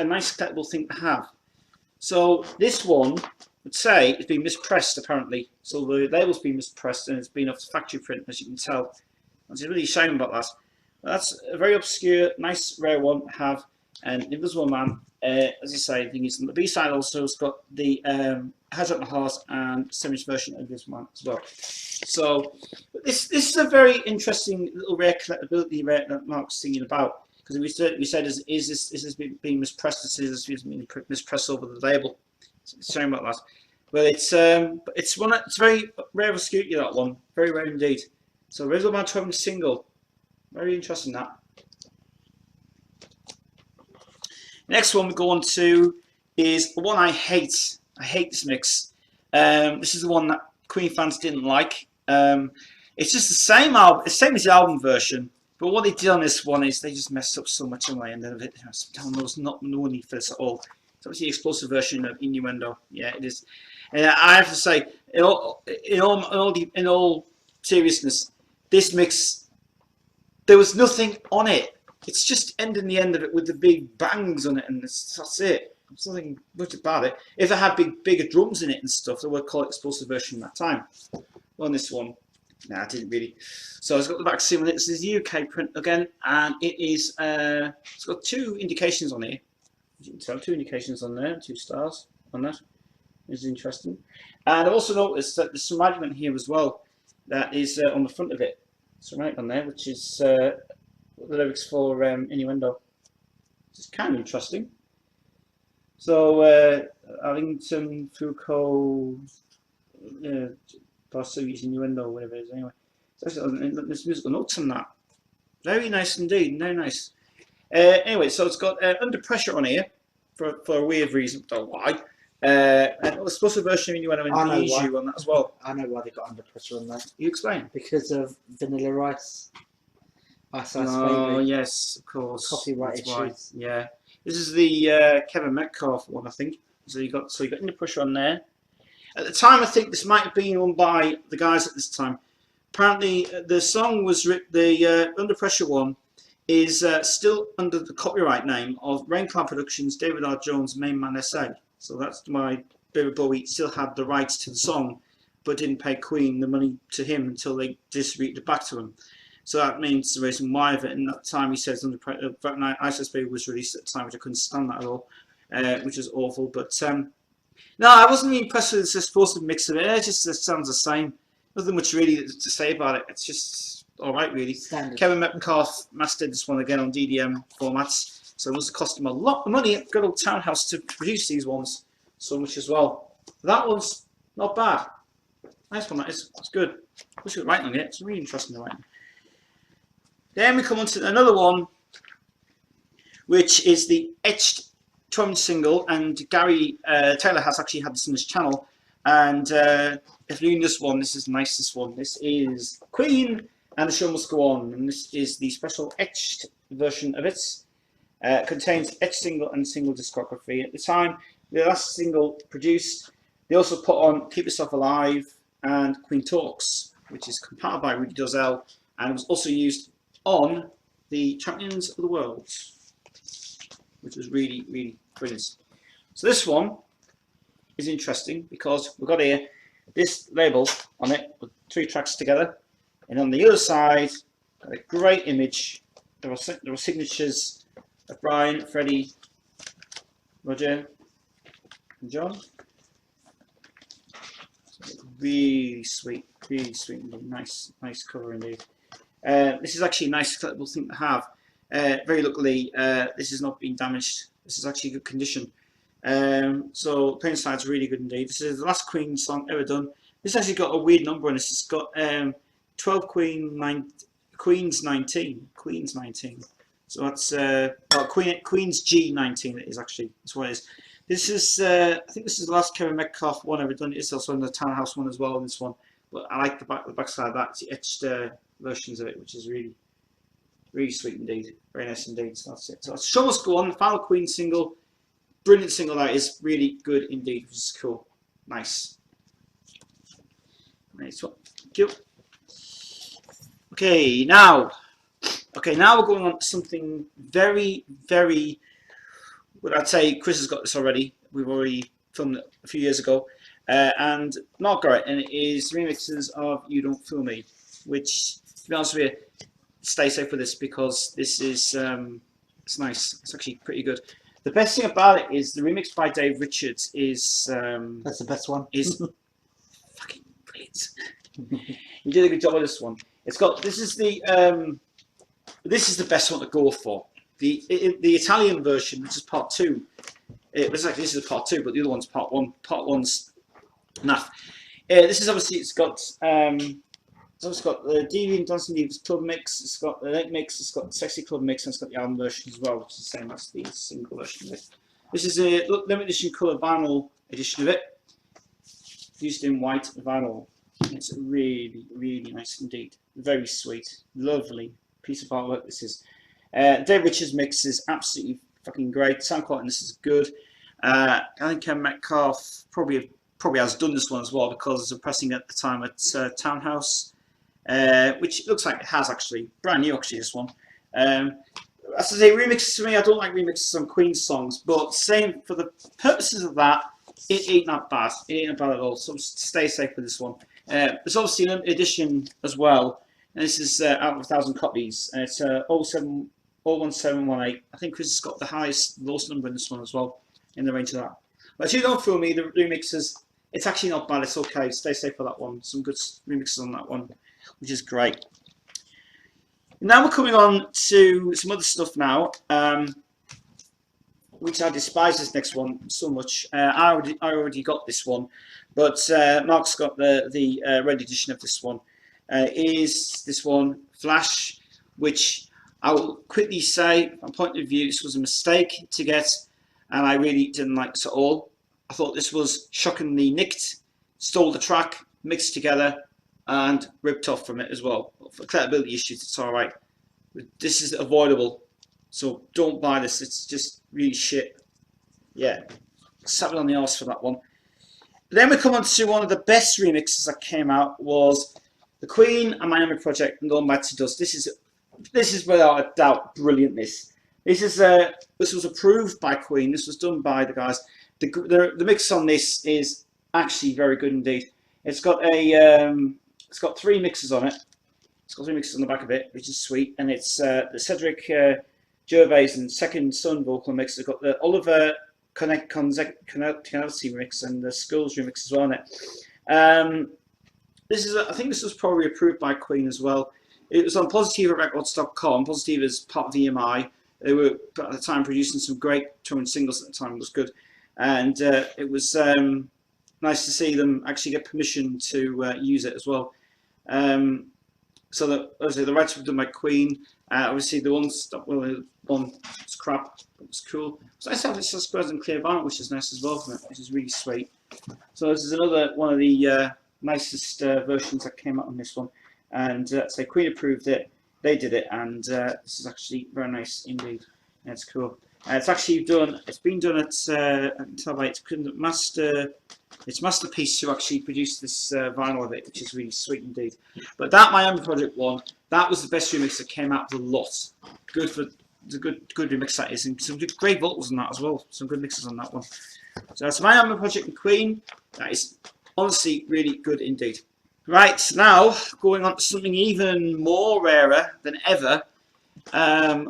Speaker 1: nice collectible thing to have. So this one would say it's been mispressed apparently. So the label's been mispressed and it's been off the factory print, as you can tell. It's really a shame about that. But that's a very obscure, nice, rare one to have. And Invisible Man, as I say, I think it's on the B side also. It's got the Hedgehog and Heart and 7-inch version of Invisible Man as well. So this is a very interesting little rare collectability rare that Mark's thinking about, because we said is this being mispressed? This is being mispressed over the label. So it's shame about that. But it's very rare obscurity, that one, very rare indeed. So Invisible Man 12-inch single, very interesting that. Next one we go on to is the one I hate. I hate this mix. This is the one that Queen fans didn't like. It's just the same album, the same as the album version, but what they did on this one is they just messed up so much on the end of it. There's no need for this at all. It's obviously the explosive version of Innuendo. Yeah, it is. And I have to say, in all seriousness, this mix, there was nothing on it. It's just ending the end of it with the big bangs on it, and that's it. There's nothing much about it. If it had bigger drums in it and stuff, they would call it explosive version at that time. Well, on this one, nah, I didn't really. So it's got the back seal on it. This is the UK print again, and it is. It's got 2 indications on here. As you can tell, 2 indications on there, 2 stars on that. This is interesting. And I've also noticed that there's some writing here as well that is on the front of it. Some writing on there, which is the lyrics for Innuendo. It's kind of interesting. So Arlington, Foucault, Barsui's Innuendo, whatever it is. Anyway, so there's musical notes on that. Very nice indeed. Very nice. Anyway, so it's got Under Pressure on here for a weird reason. Don't know why. And the explosive version of Innuendo and Bijou on that as well.
Speaker 2: I know why they got Under Pressure on there.
Speaker 1: You explain.
Speaker 2: Because of Vanilla Ice.
Speaker 1: Oh yes, of course.
Speaker 2: Copyright issues.
Speaker 1: Yeah, this is the Kevin Metcalf one, I think. So you got Under Pressure on there. At the time, I think this might have been owned by the guys at this time. Apparently, the song was the Under Pressure one is still under the copyright name of Raincloud Productions, David R. Jones, Main Man SA. So that's why David Bowie still had the rights to the song, but didn't pay Queen the money to him until they distributed it back to him. So that means the reason why of it. And at that time, he says Under Pressure, Isis Baby was released at the time, which I couldn't stand that at all, which is awful. But no, I wasn't really impressed with this explosive mix of it. It just sounds the same. Nothing much really to say about it. It's just all right, really.
Speaker 2: Standard.
Speaker 1: Kevin Metcalf mastered this one again on DDM formats, so it must have cost him a lot of money at good old Townhouse to produce these ones so much as well. That one's not bad. Nice one, that is. It's good. Wish it was writing on it. It's really interesting to write. Then we come on to another one, which is the Etched 12-inch single, and Gary Taylor has actually had this on his channel. And if you're in this one, this is nice. This one, this is Queen and the Show Must Go On, and this is the special etched version of it. Contains etched single and single discography. At the time, the last single produced, they also put on Keep Yourself Alive and Queen Talks, which is compiled by Rudy Dozell, and it was also used on the Champions of the World, which was really, really brilliant. So this one is interesting because we've got here this label on it with 3 tracks together, and on the other side, got a great image. There are signatures of Brian, Freddie, Roger, and John. Really sweet, indeed. Nice cover indeed. This is actually a nice collectible thing to have. Very luckily, this has not been damaged. This is actually good condition. So the paint side's really good indeed. This is the last Queen song ever done. This actually got a weird number on this. It's got 12 Queen's 19. Queen's 19. So that's Queen's G19. It is actually. That's what it is. This is I think this is the last Kevin Metcalf one ever done. It's also in the Townhouse one as well. This one, but I like the back side of that. It's the etched versions of it, which is really, really sweet indeed. Very nice indeed. So that's it. So Show Must Go On, the final Queen single. brilliant single. That is really good indeed, which is cool. Nice. Nice one. Thank you. Okay, now we're going on to something very, very. Well, I'd say Chris has got this already. We've already filmed it a few years ago, and not great. And it is remixes of "You Don't Fool Me," which, to be honest with you, stay safe with this because this is it's nice. It's actually pretty good. The best thing about it is the remix by Dave Richards is
Speaker 2: That's the best one.
Speaker 1: is fucking brilliant. He did a good job with this one. It's got this is the best one to go for. The Italian version, which is part 2. This is part 2, but the other one's part 1. Part 1's enough. This is obviously it's got the Deviant Dancing Divas Club mix. It's got the late mix. It's got the Sexy Club mix, and it's got the album version as well, which is the same as the single version of it. This is a limited edition colour vinyl edition of it, used in white vinyl. It's really, really nice indeed. Very sweet, lovely piece of artwork. This is. Dave Richards' mix is absolutely fucking great. Sound quality in this is good. I think Ken Metcalf probably has done this one as well because of pressing at the time at Townhouse, which looks like it has actually. Brand new actually, this one. As I say, remixes to me, I don't like remixes on Queen songs, but same for the purposes of that, it ain't that bad. It ain't bad at all, so stay safe with this one. There's obviously a limited edition as well, and this is out of 1,000 copies. It's 01718. I think Chris has got the lowest number in this one as well, in the range of that. But You Don't Fool Me, the remixes, it's actually not bad, it's okay. Stay safe for that one. Some good remixes on that one, which is great. Now we're coming on to some other stuff now, which I despise this next one so much. I already got this one, but Mark's got the red edition of this one. Is this one Flash, which I will quickly say, from my point of view, this was a mistake to get, and I really didn't like this at all. I thought this was shockingly nicked, stole the track, mixed together, and ripped off from it as well. For credibility issues, it's alright. This is avoidable, so don't buy this. It's just really shit. Yeah, sat on the arse for that one. Then we come on to one of the best remixes that came out was the Queen and Miami Project and Going Back to Dust. This is without a doubt brilliantness. This was approved by Queen. This was done by the guys. The mix on this is actually very good indeed. It's got it's got 3 mixes on it. It's got 3 mixes on the back of it, which is sweet. And it's the Cedric Gervais and Second Son vocal mix. It's got the Oliver Canality remix and the Skulls remix as well on it. I think this was probably approved by Queen as well. It was on PositivaRecords.com. Positiva is part of EMI. They were at the time producing some great touring singles at the time. It was good, and it was nice to see them actually get permission to use it as well. So that obviously the rights were done by Queen. Obviously the one was crap. It was cool. So I have this Spurs and Clear Vinyl, which is nice as well from it, which is really sweet. So this is another one of the nicest versions that came out on this one. And so Queen approved it, they did it, and this is actually very nice indeed. And it's cool. It's actually done. It's been done at I can tell by it's Masterpiece who actually produced this vinyl of it, which is really sweet indeed. But that Miami Project one, that was the best remix that came out of the lot. Good for the good remix that is, and some great vocals on that as well. Some good mixes on that one. So that's Miami Project and Queen. That is honestly really good indeed. Right, now going on to something even more rarer than ever,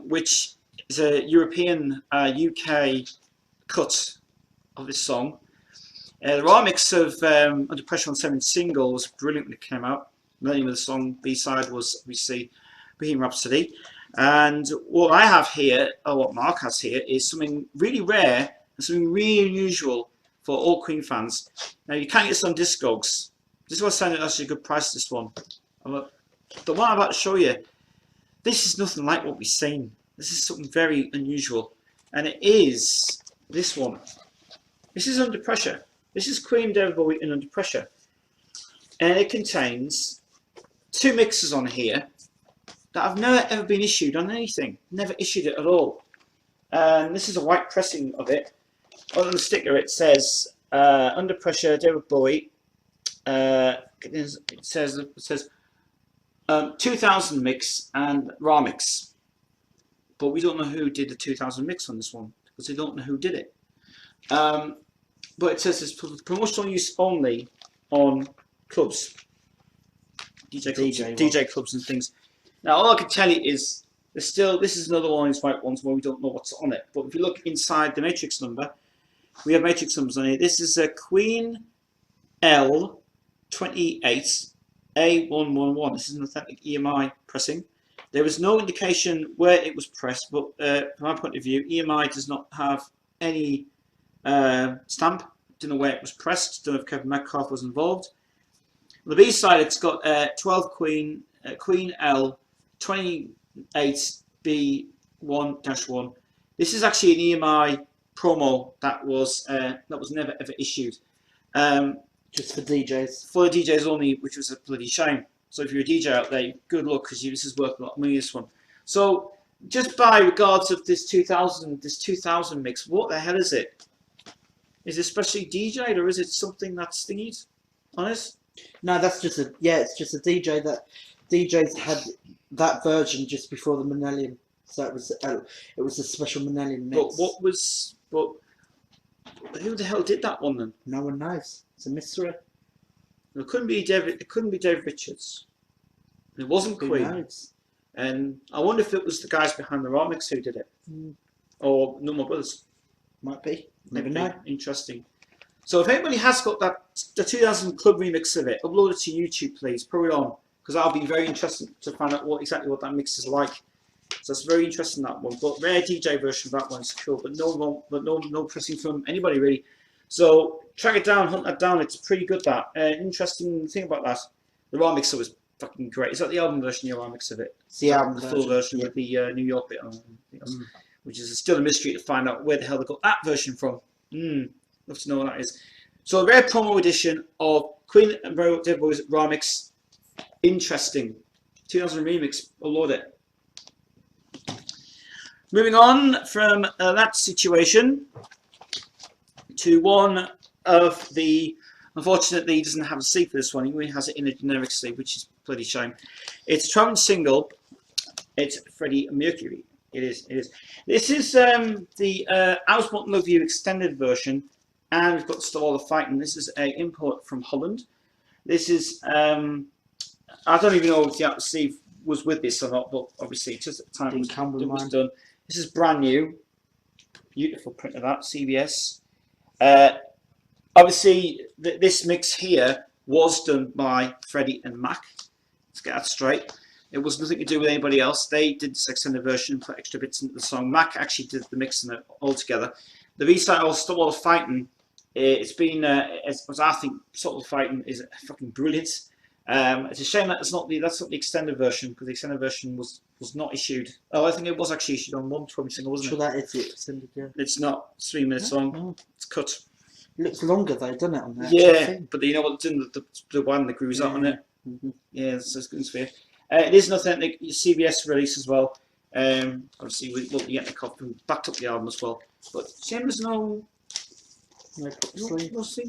Speaker 1: which is a European UK cut of this song. The raw mix of Under Pressure on 7 single was brilliant when it came out. The name of the song B-side was obviously Bohemian Rhapsody. And what I have here, or what Mark has here, is something really rare and something really unusual for all Queen fans. Now you can't get this on Discogs. This was sounding actually a good price, this one. The one I'm about to show you, this is nothing like what we've seen. This is something very unusual. And it is this one. This is Under Pressure. This is Queen, David Bowie in Under Pressure. And it contains 2 mixes on here that have never ever been issued on anything. Never issued it at all. And this is a white pressing of it. on the sticker it says Under Pressure, David Bowie. It says 2000 mix and raw mix, but we don't know who did the 2000 mix on this one because they don't know who did it. But it says it's for promotional use only on clubs, DJ clubs and things. Now all I can tell you is there's still, this is another one of these white ones where we don't know what's on it. But if you look inside the matrix number, we have matrix numbers on here. This is a Queen L28 A111. This is an authentic EMI pressing. There is no indication where it was pressed, but from my point of view, EMI does not have any stamp. Don't know where it was pressed. Don't know if Kevin Metcalf was involved. On the B side, it's got 12 Queen L 28B1-1. This is actually an EMI promo that was never ever issued.
Speaker 2: Just for DJs.
Speaker 1: For the DJs only, which was a bloody shame. So if you're a DJ out there, good luck because this is worth a lot of money. This one. So just by regards of this 2000 mix, what the hell is it? Is it specially DJ'd or is it something that's thingied? Honest?
Speaker 2: No, that's just a it's just a DJ that DJs had that version just before the Millennium. So it was a special Millennium mix.
Speaker 1: But who the hell did that one then?
Speaker 2: No one knows. It's a mystery.
Speaker 1: It couldn't be David. It couldn't be Dave Richards. It wasn't
Speaker 2: Who
Speaker 1: Queen.
Speaker 2: knows?
Speaker 1: And I wonder if it was the guys behind the raw mix who did it, or No More Brothers.
Speaker 2: Might be. Never
Speaker 1: Maybe.
Speaker 2: know.
Speaker 1: Interesting. So if anybody has got the 2000 club remix of it, upload it to YouTube, please. Put it on, because I'll be very interested to find out exactly what that mix is like. So it's very interesting, that one. But rare DJ version of that one's cool, but no pressing from anybody really. So track it down, hunt that down. It's pretty good. That interesting thing about that, the raw mixer was fucking great. Is that the album version, the raw mix of it?
Speaker 2: It's the album
Speaker 1: the full version with the New York bit on, which is still a mystery to find out where the hell they got that version from. Love to know what that is. So a rare promo edition of Queen and David Bowie's raw mix. Interesting. 2000 remix. I'll load it. Moving on from that situation to one of the, unfortunately he doesn't have a sleeve for this one, he only has it in a generic sleeve, which is bloody shame. It's a traveling single, it's Freddie Mercury. It is. This is the I Was Want to Love You extended version, and we've got Still All the Fighting. This is an import from Holland. This is, I don't even know if the outer sleeve was with this or not, but obviously just at the time it was done. This is brand new. Beautiful print of that, CBS. Obviously, this mix here was done by Freddie and Mac. Let's get that straight. It was nothing to do with anybody else. They did this extended version and put extra bits into the song. Mac actually did the mix in it all together. The B-side, Still All the Fighting, it's been, as I think, Still All the Fighting is fucking brilliant. It's a shame that that's not the extended version, because the extended version was not issued. Oh, I think it was actually issued on one Tommy single, wasn't it?
Speaker 2: Sure, that is the extended. Yeah.
Speaker 1: It's not 3 minutes long. It's cut.
Speaker 2: It looks longer though, doesn't it? On that.
Speaker 1: Yeah, but you know what? The one that grooves out on it. Yeah, it's good sphere. It is an authentic CBS release as well. Obviously, we looked at the copy and backed up the album as well. But shame there's no sleeve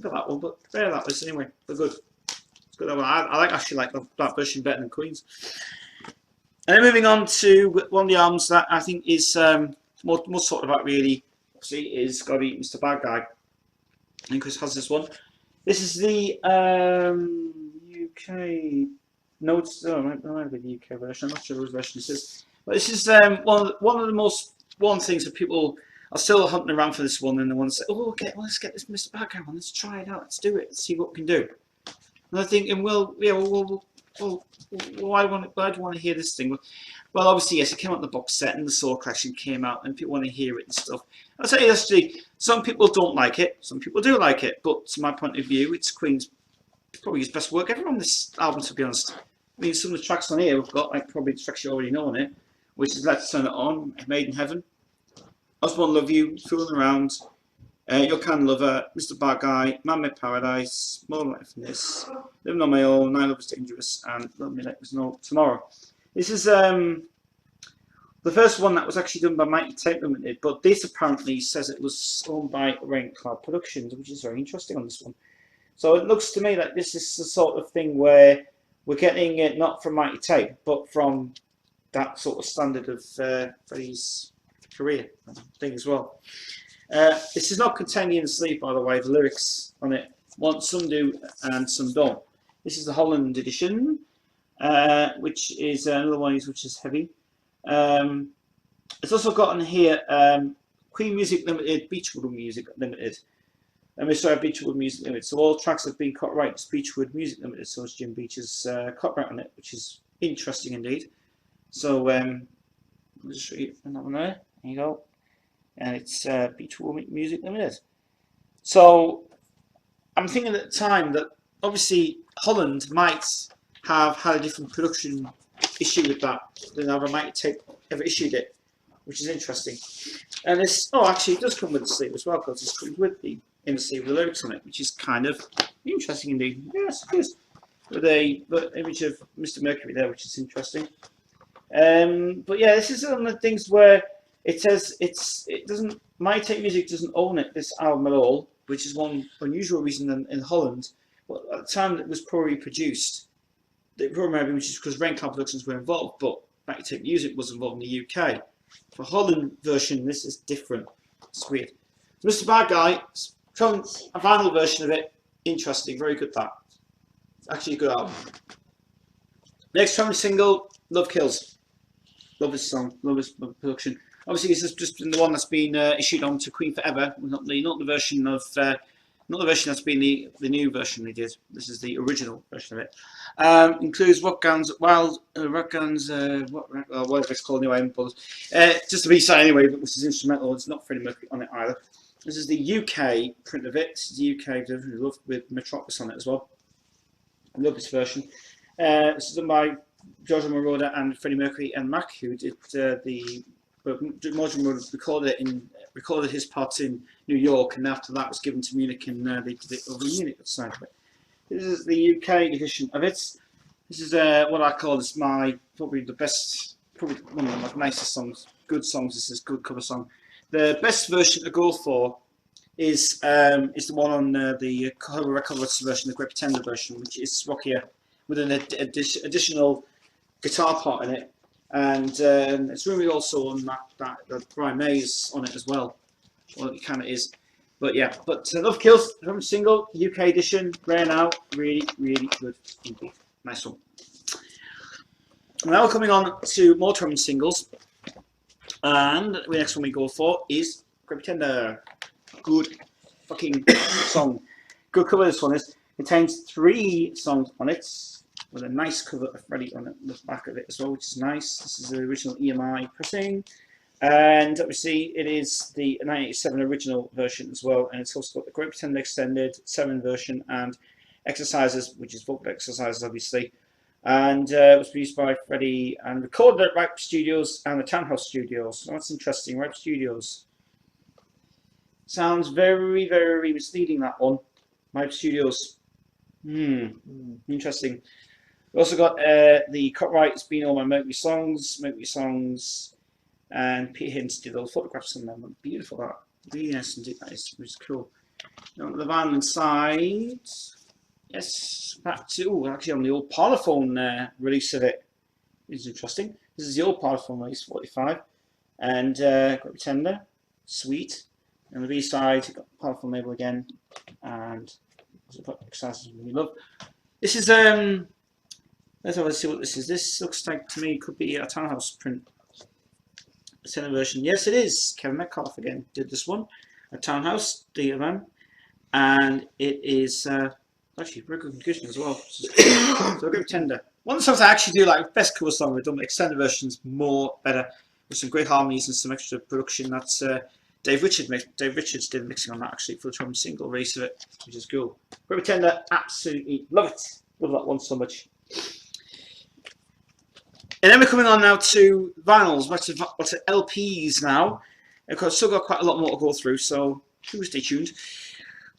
Speaker 1: for that one. But there that was anyway. They're good. It's good. I actually like that version better than Queen's. And then moving on to one of the albums that I think is more talked about really, obviously, is got to be Mr. Bad Guy. And Chris has this one. This is the UK. No, it's might be the UK version. I'm not sure which version this is. But this is one of the most things that people are still hunting around for this one, and they want to say, "Oh, okay, well, let's get this Mr. Bad Guy one. Let's try it out. Let's do it. Let's see what we can do." And I'm thinking, why do you want to hear this thing? Well, obviously, yes, it came out in the box set, and the Soul Collection came out, and people want to hear it and stuff. I'll tell you this, some people don't like it, some people do like it, but to my point of view, it's Queen's probably his best work ever on this album, to be honest. I mean, some of the tracks on here we've got, like, probably the tracks you already know on it, which is Let's Turn It On, Made in Heaven, I Was Born to Love You, Fooling Around, Your Kind Lover, Mr. Bad Guy, Man-Made Paradise, More Life Than This, Living on My Own, Nine Love Is Dangerous, and Let Me Let You Know Tomorrow. This is the The first one that was actually done by Mighty Tape Limited, but this apparently says it was owned by Rain Cloud Productions, which is very interesting on this one. So it looks to me like this is the sort of thing where we're getting it not from Mighty Tape, but from that sort of standard of Freddie's career thing as well. This is not contained in the sleeve, by the way, the lyrics on it. Some do and some don't. This is the Holland edition, which is another one which is heavy. It's also got in here Queen Music Limited, Beechwood Music Limited. Beechwood Music Limited. So all tracks have been copyrighted to Beechwood Music Limited, so it's Jim Beach's copyright on it, which is interesting indeed. So I'll just show you another one there. There you go. And it's Beechwood Music Limited. So I'm thinking at the time that obviously Holland might have had a different production issue with that than ever Mighty Tape ever issued it, which is interesting. And this, actually, it does come with the sleeve as well, because it comes with the inner sleeve with the lyrics on it, which is kind of interesting indeed. Yes, it is. With a image of Mr. Mercury there, which is interesting. But yeah, this is one of the things where it says Mighty Tape Music doesn't own it, this album at all, which is one unusual reason in Holland. But at the time it was probably produced, the problem which is because Rain Cloud Productions were involved, but Mighty Tape Music was involved in the UK. For Holland version, this is different. It's weird. So Mr. Bad Guy, shown a vinyl version of it. Interesting, very good that. It's actually a good album. Next family single, Love Kills. Love this song, love this production. Obviously, this has just been the one that's been issued on to Queen Forever, not the version of not the version that's been the new version they did. This is the original version of it. Includes Rock Guns, whatever it's called anyway. Just a B-side anyway, but this is instrumental. It's not Freddie Mercury on it either. This is the UK print of it. This is the UK version with Metropolis on it as well. I love this version. This is done by George Moroder and Freddie Mercury and Mac, who did George Moroder recorded his part in New York, and after that was given to Munich, and they did it over in Munich at the side of it. This is the UK edition of it. This is what I call probably the best, probably one of my nicest songs, good songs. This is a good cover song. The best version to go for is the one on the cover records version, the Great Pretender version, which is rockier with an additional guitar part in it, and it's really also on that Brian May's on it as well. Well, it kind of is, but yeah. But Love Kills, from single, UK edition, rare now, really, really good indeed. Nice one. And now we're coming on to more drum singles, and the next one we go for is Great Pretender. Good fucking song. Good cover this one is. Contains 3 songs on it, with a nice cover of Freddie on the back of it as well, which is nice. This is the original EMI pressing, and obviously it is the 1987 original version as well, and it's also got the Great Pretender Extended 7 version and exercises, which is vocal exercises obviously, and it was produced by Freddie and recorded at Ripe Studios and the Townhouse Studios. So that's interesting. Ripe Studios sounds very, very misleading, that one. Ripe Studios. Interesting. We also got the copyrights being all by Mercury Songs, and Peter Hintz did all the photographs on them. Beautiful that. Really nice indeed, that is. Which is cool. On the vinyl inside, yes, back to actually on the old Parlophone release of it. It's interesting. This is the old Parlophone release, 45, and Great Pretender, Sweet, and the B side got Parlophone label again, and exercises we love. This is let's have a see what this is. This looks like to me could be a Townhouse print. Center version. Yes, it is. Kevin Metcalf again did this one. A Townhouse DMM, and it is actually very good condition as well. So a Great Pretender. One of the songs I actually do like, best cover song we've done, but extended versions more better, with some great harmonies and some extra production. That's Dave Richards did mixing on that actually for the drum single release of it, which is cool. Great Pretender, absolutely love it. Love that one so much. And then we're coming on now to vinyls, what's LPs now. Of course, still got quite a lot more to go through, so stay tuned.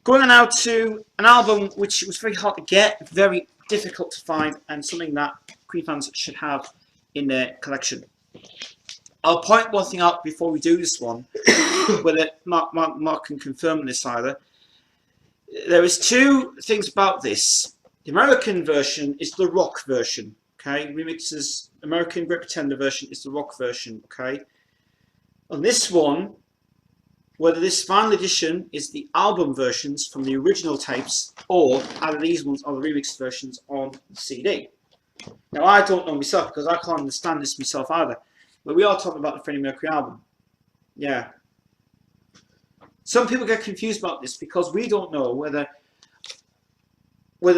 Speaker 1: Going on now to an album which was very hard to get, very difficult to find, and something that Queen fans should have in their collection. I'll point one thing out before we do this one, whether Mark can confirm this either. There is two things about this. The American version is the rock version, okay? Remix's American Great Pretender version is the rock version, okay? On this one, whether this final edition is the album versions from the original tapes, or either these ones are the remixed versions on the CD. Now, I don't know myself because I can't understand this myself either. But we are talking about the Freddie Mercury album. Yeah. Some people get confused about this because we don't know whether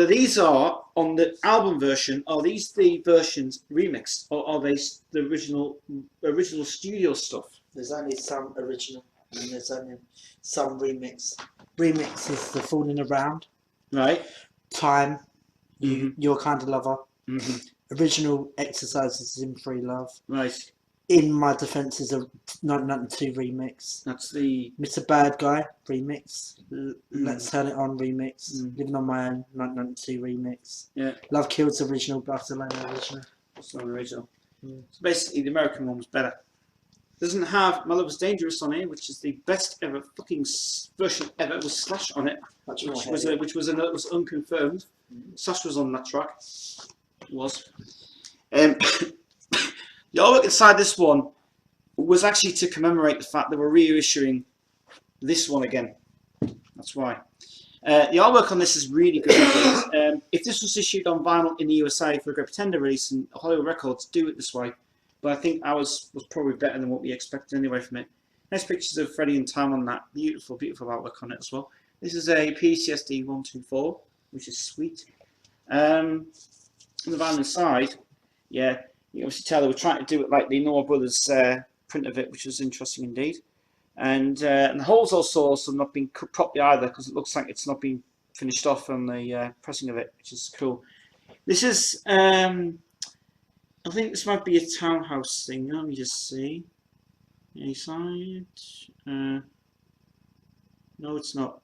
Speaker 1: these are on the album version, are these the versions remixed, or are they the original studio stuff?
Speaker 2: There's only some original and there's only some remix. Remix is the Falling Around.
Speaker 1: Right.
Speaker 2: Time. Your Kind of Lover.
Speaker 1: Mm-hmm.
Speaker 2: Original Exercises in Free Love.
Speaker 1: Right.
Speaker 2: In My Defense is a 1992 remix.
Speaker 1: That's the
Speaker 2: Mr. Bad Guy remix. Let's Turn It On remix. Living on My Own 1992 remix.
Speaker 1: Yeah.
Speaker 2: Love Kills original. Barcelona original.
Speaker 1: That's not original. So basically, the American one was better. Doesn't have My Love Was Dangerous on it, which is the best ever fucking version ever. With Slash on it, which was unconfirmed. Slash was on that track. It was. The artwork inside this one was actually to commemorate the fact that we're reissuing this one again. That's why. The artwork on this is really good. If this was issued on vinyl in the USA for a Great Pretender release, and Hollywood Records do it this way, but I think ours was probably better than what we expected anyway from it. Nice pictures of Freddie and Tom on that. Beautiful, beautiful artwork on it as well. This is a PCSD 124, which is sweet. On the vinyl inside, yeah. You obviously tell they were trying to do it like the Noah Brothers print of it, which was interesting indeed. And the holes also not been cut properly either, because it looks like it's not been finished off on the pressing of it, which is cool. This is, I think this might be a townhouse thing. Let me just see. Inside. No, it's not.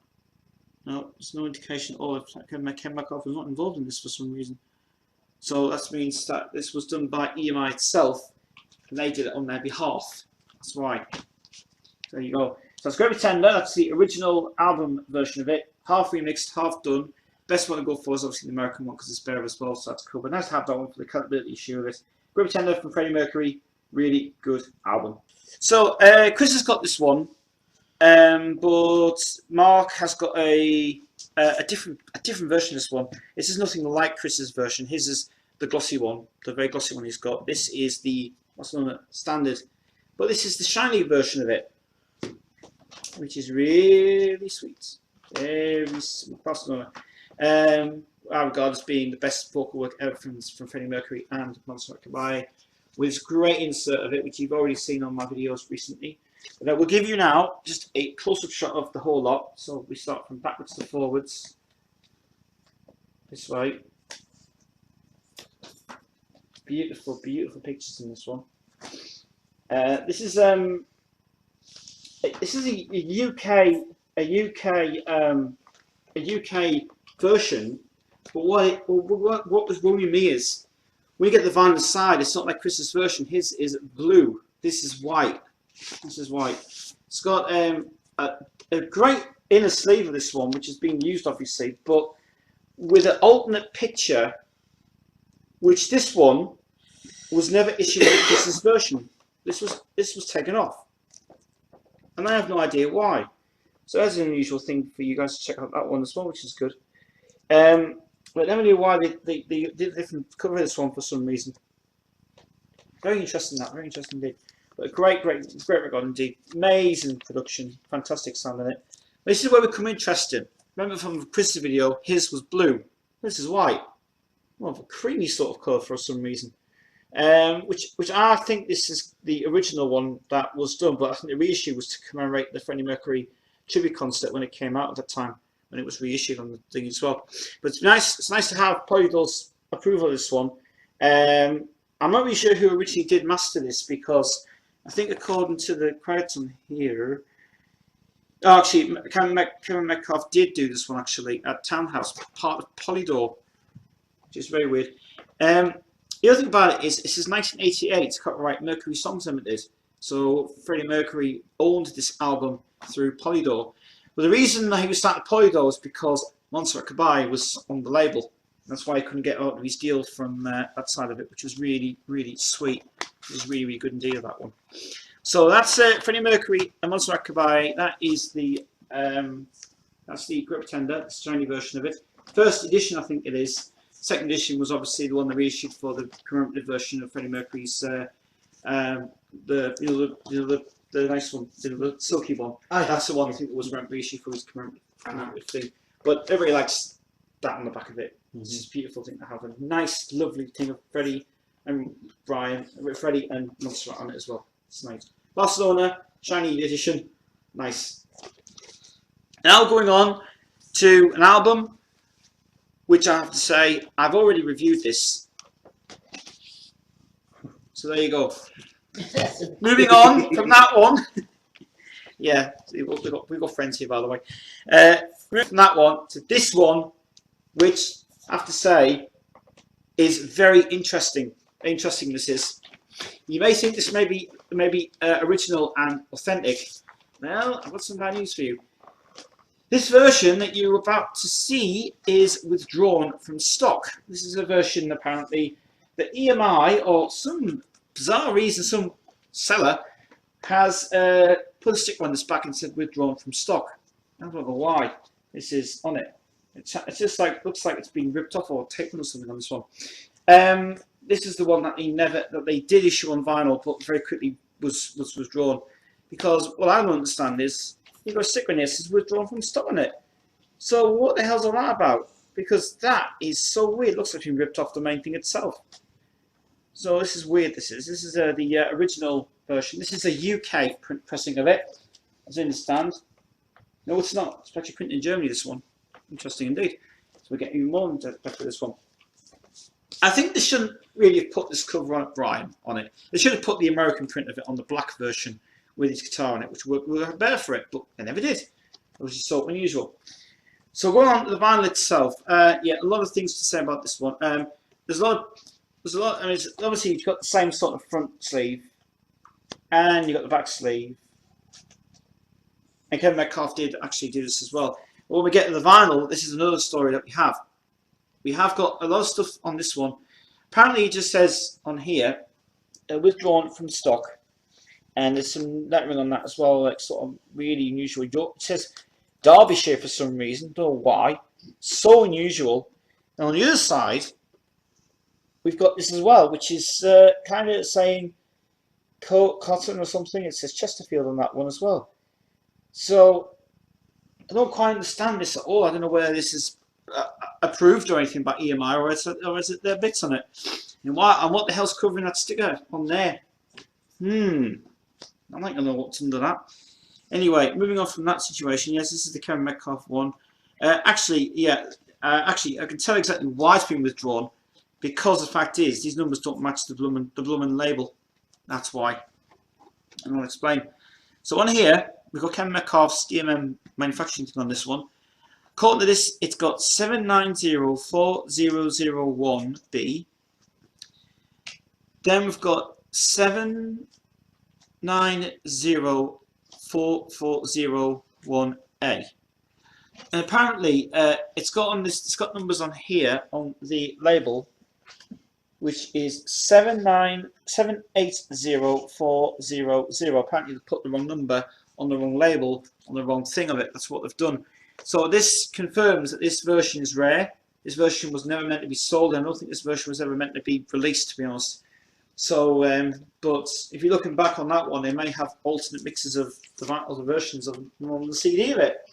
Speaker 1: No, there's no indication at all. Ken McCoff was not involved in this for some reason. So that means that this was done by EMI itself, and they did it on their behalf. That's why. There you go. So it's Great Pretender. That's the original album version of it. Half remixed, half done. Best one to go for is obviously the American one because it's better as well, so that's cool. But nice to have that one for the collectability issue of it. Great Pretender from Freddie Mercury. Really good album. So Chris has got this one, but Mark has got a different version of this one. This is nothing like Chris's version. His is the glossy one, the very glossy one he's got. This is the what's known as standard, but this is the shiny version of it, which is really sweet. Very sweet. I regard as being the best vocal work ever from Freddie Mercury and Monster Goodbye, with this great insert of it, which you've already seen on my videos recently. But I will give you now just a close-up shot of the whole lot. So we start from backwards to forwards. This way. Beautiful, beautiful pictures in this one. This is a UK version. But what was worrying me is when you get the vinyl inside, it's not like Chris's version. His is blue. This is white. This is white. It's got a great inner sleeve of this one, which is being used obviously, but with an alternate picture, which this one was never issued in Chris's version. This was taken off, and I have no idea why. So that's an unusual thing for you guys to check out that one as well, which is good. But let me know why they different cover this one for some reason. Very interesting, that. Very interesting indeed. But a great record indeed. Amazing production, fantastic sound in it. This is where we become interested. Remember from Chris's video, his was blue. This is white. More of a creamy sort of colour for some reason. Which I think this is the original one that was done, but I think the reissue was to commemorate the Freddie Mercury tribute concert when it came out at that time, when it was reissued on the thing as well. But it's nice to have Polydol's approval of this one. I'm not really sure who originally did master this, because I think according to the credits on here, oh, actually, Kevin Metcalf did do this one actually at Townhouse, part of Polydor, which is very weird. The other thing about it is, this is 1988, copyright Mercury Songs Limited. So Freddie Mercury owned this album through Polydor. But the reason that he was starting Polydor was because Montserrat Caballé was on the label. That's why he couldn't get out of his deal from that side of it, which was really, really sweet. It was really, really good indeed, that one. So that's Freddie Mercury and Montserrat Caballé. That is the that's the Great Pretender, the shiny version of it. First edition, I think it is. Second edition was obviously the one they reissued for the commemorative version of Freddie Mercury's the nice one, the silky one.
Speaker 2: Oh,
Speaker 1: That's the one I think that was reissued for his commemorative thing. But everybody likes that on the back of it. It's just a beautiful thing to have. A nice, lovely thing of Freddie and Freddie and Montserrat on it as well. It's nice. Barcelona, shiny edition. Nice. Now going on to an album, which I have to say, I've already reviewed this. So there you go. Moving on from that one. Yeah, we've got friends here, by the way. Moving from that one to this one, which I have to say is very interesting. Interesting this is. You may think this may be original and authentic. Well, I've got some bad news for you. This version that you're about to see is withdrawn from stock. This is a version apparently that EMI, or some bizarre reason, some seller has put a sticker on this back and said withdrawn from stock. I don't know why this is on it. It's just like, looks like it's been ripped off or taken or something on this one. This is the one that they did issue on vinyl, but very quickly was withdrawn. Because what I don't understand is you've got a sticker in here that says withdrawn from stock on it. So what the hell's all that about? Because that is so weird. It looks like it's been ripped off the main thing itself. So this is weird. This is the original version. This is a UK pressing of it, as I understand. No, it's not. It's actually printed in Germany. This one. Interesting indeed. So we're getting even more into this one. I think they shouldn't really have put this cover on Brian on it. They should have put the American print of it on the black version with his guitar on it, which would have been better for it, but they never did. It was just so unusual. So going on to the vinyl itself, yeah, a lot of things to say about this one. There's a lot. I mean, obviously you've got the same sort of front sleeve, and you've got the back sleeve. And Kevin Metcalf did actually do this as well. When we get to the vinyl, this is another story that we have. We have got a lot of stuff on this one. Apparently it just says on here, withdrawn from stock. And there's some lettering on that as well, like sort of really unusual. It says Derbyshire for some reason, don't know why. So unusual. And on the other side, we've got this as well, which is kind of saying cotton or something. It says Chesterfield on that one as well. So I don't quite understand this at all. I don't know whether this is approved or anything by EMI, or is it their bits on it. And what the hell's covering that sticker on there? I'm not going to know what's under that. Anyway, moving on from that situation, yes, this is the Kevin Metcalf one. Actually, I can tell exactly why it's been withdrawn, because the fact is these numbers don't match the Bloomin' label. That's why. And I'll explain. So on here, we've got Kevin Metcalf's DMM manufacturing thing on this one. According to this, it's got 7904001B. Then we've got 7904401A. And apparently, it's got numbers on here on the label, which is 7804000. Apparently, they put the wrong number on the wrong label, on the wrong thing of it. That's what they've done. So this confirms that this version is rare. This version was never meant to be sold. I don't think this version was ever meant to be released, to be honest. So, but if you're looking back on that one, they may have alternate mixes of the other versions of on the CD of it.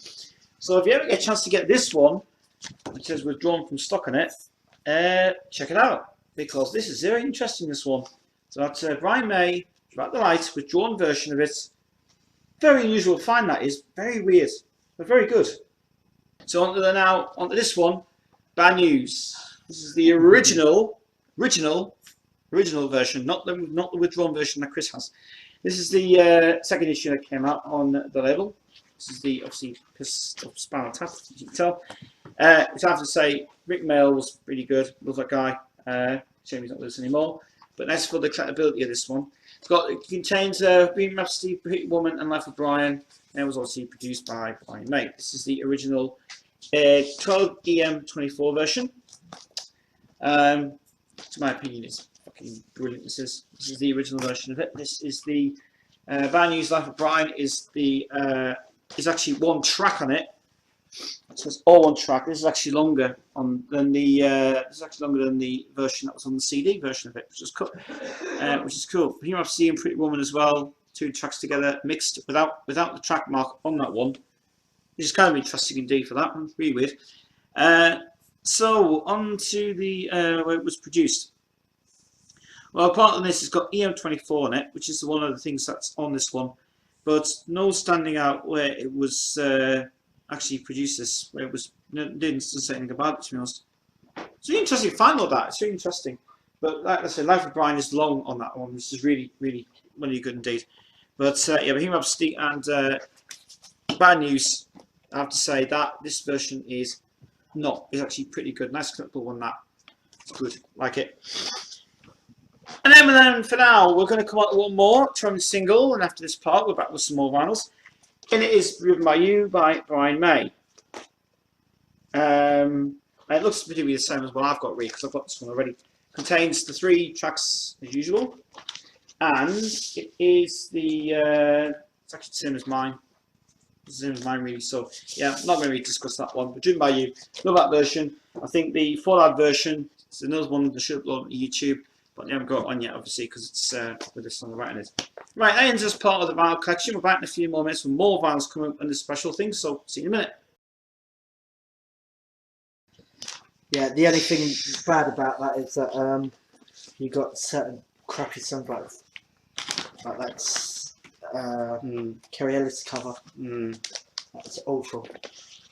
Speaker 1: So if you ever get a chance to get this one, which says withdrawn from stock on it, check it out, because this is very interesting, this one. So that's Brian May, About the Light, withdrawn version of it. Very unusual find, that is. Very weird, but very good. So onto this one, bad news. This is the original version, not the withdrawn version that Chris has. This is the second issue that came out on the label. This is the obviously Spinal Tap, as you can tell. Which I have to say, Rick Mail was really good. Love that guy. Shame he's not with us anymore. But as for the collectability of this one, it contains Green Rhapsody, Pretty Woman, and Life of Brian. And it was obviously produced by Brian May. This is the original 12EM24 version. To my opinion, it's fucking brilliant. This is the original version of it. This is the Bad News Life of Brian. Is actually one track on it. So it's all one track. This is actually longer than the version that was on the CD version of it, which is cool. Which is cool. Here I've seen Pretty Woman as well. 2 tracks together, mixed without the track mark on that one. Which is kind of interesting indeed for that one. Really weird. So on to the where it was produced. Well, apart from this, it's got EM24 on it, which is one of the things that's on this one. But no standing out where it was actually produced this, where it was didn't say anything about it, to be honest. It's an interesting find all that. It's really interesting. But like I said, Life of Brian is long on that one, which is really, really, really good indeed. But yeah, Bohemian Rhapsody and Bad News, I have to say that this version is actually pretty good. Nice collectible one, that. It's good. Like it. And then for now, we're going to come out with one more from the single, and after this part, we're back with some more vinyls. And it is Driven by You by Brian May. It looks to be the same as what I've got, really, because I've got this one already. Contains the 3 tracks as usual, and it is it's actually the same as mine. It's the same as mine, really. So yeah, I'm not going to really discuss that one. But Driven by You, love that version. I think the Fallout version is another one that should upload on YouTube. But I haven't got it on yet, obviously, because it's with this on the right in it. Right, that ends as part of the vinyl collection. We're back in a few more minutes with more vinyls coming up and the special things. So, see you in a minute.
Speaker 2: Yeah, the only thing bad about that is that you got certain crappy songs like that's Kerry Ellis cover. That's awful.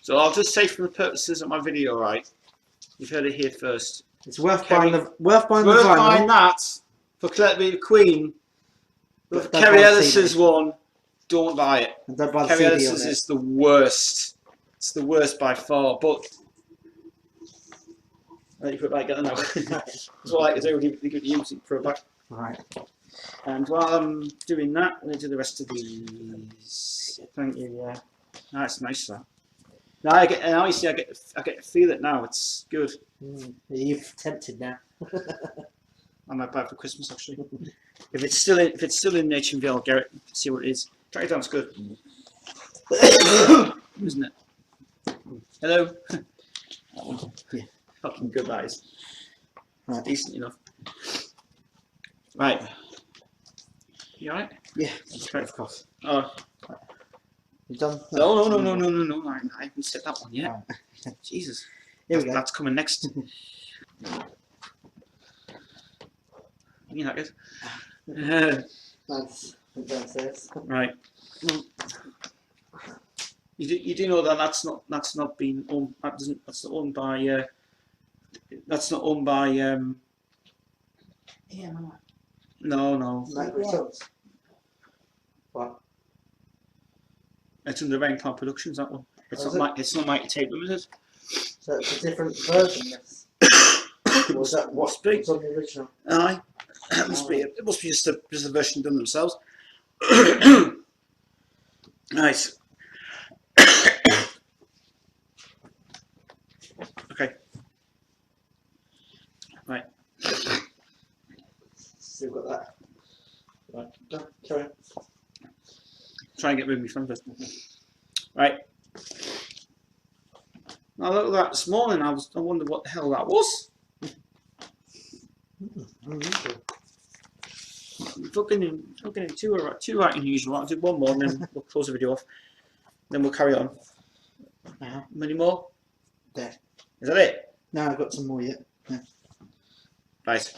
Speaker 1: So I'll just say, for the purposes of my video, right? You've heard it here first.
Speaker 2: It's worth
Speaker 1: Kerry,
Speaker 2: buying
Speaker 1: that for collecting Queen. But Kerry Ellis's one, don't buy it.
Speaker 2: And don't buy the
Speaker 1: Kerry
Speaker 2: CD
Speaker 1: Ellis's
Speaker 2: on it.
Speaker 1: is the worst. It's the worst by far. But let you put it back again now. That's what I like to do. Give it to you to throw it back.
Speaker 2: Right.
Speaker 1: And while I'm doing that, I'm going to do the rest of these. Thank you. Yeah, that's nice. That. Now I get to feel it now. It's good.
Speaker 2: You're tempted now.
Speaker 1: I might buy it for Christmas actually. If it's still in HMV, I'll get it. See what it is. Track it down. It's good, isn't it? Hello. That one.
Speaker 2: Yeah.
Speaker 1: Fucking good. That is.
Speaker 2: Right.
Speaker 1: Decent enough. Right. You alright?
Speaker 2: Yeah.
Speaker 1: Okay. Of course. Oh.
Speaker 2: You done?
Speaker 1: No. I haven't said that one yet.
Speaker 2: Right.
Speaker 1: Jesus.
Speaker 2: Here we go.
Speaker 1: That's coming next. You know,
Speaker 2: That's downstairs.
Speaker 1: right. You do know that that's not been owned. That's not owned by. That's not owned by.
Speaker 2: Yeah.
Speaker 1: No.
Speaker 2: What?
Speaker 1: It's under Rainplant Productions. That one. It's not Mighty Tape Limited.
Speaker 2: So it's a different version. This. Was that what's on the original?
Speaker 1: Aye. It must be. It must be just a version done themselves. Nice. Okay. Right.
Speaker 2: Still got that. Right. Go. Carry on.
Speaker 1: Try and get rid of my phone first. Right. I looked at that this morning. I wondered what the hell that was.
Speaker 2: Unusual.
Speaker 1: Fucking two right unusual. I'll do one more and then we'll close the video off. Then we'll carry on. Many more?
Speaker 2: There.
Speaker 1: Is that it?
Speaker 2: No, I've got some more yet. Yeah.
Speaker 1: Right.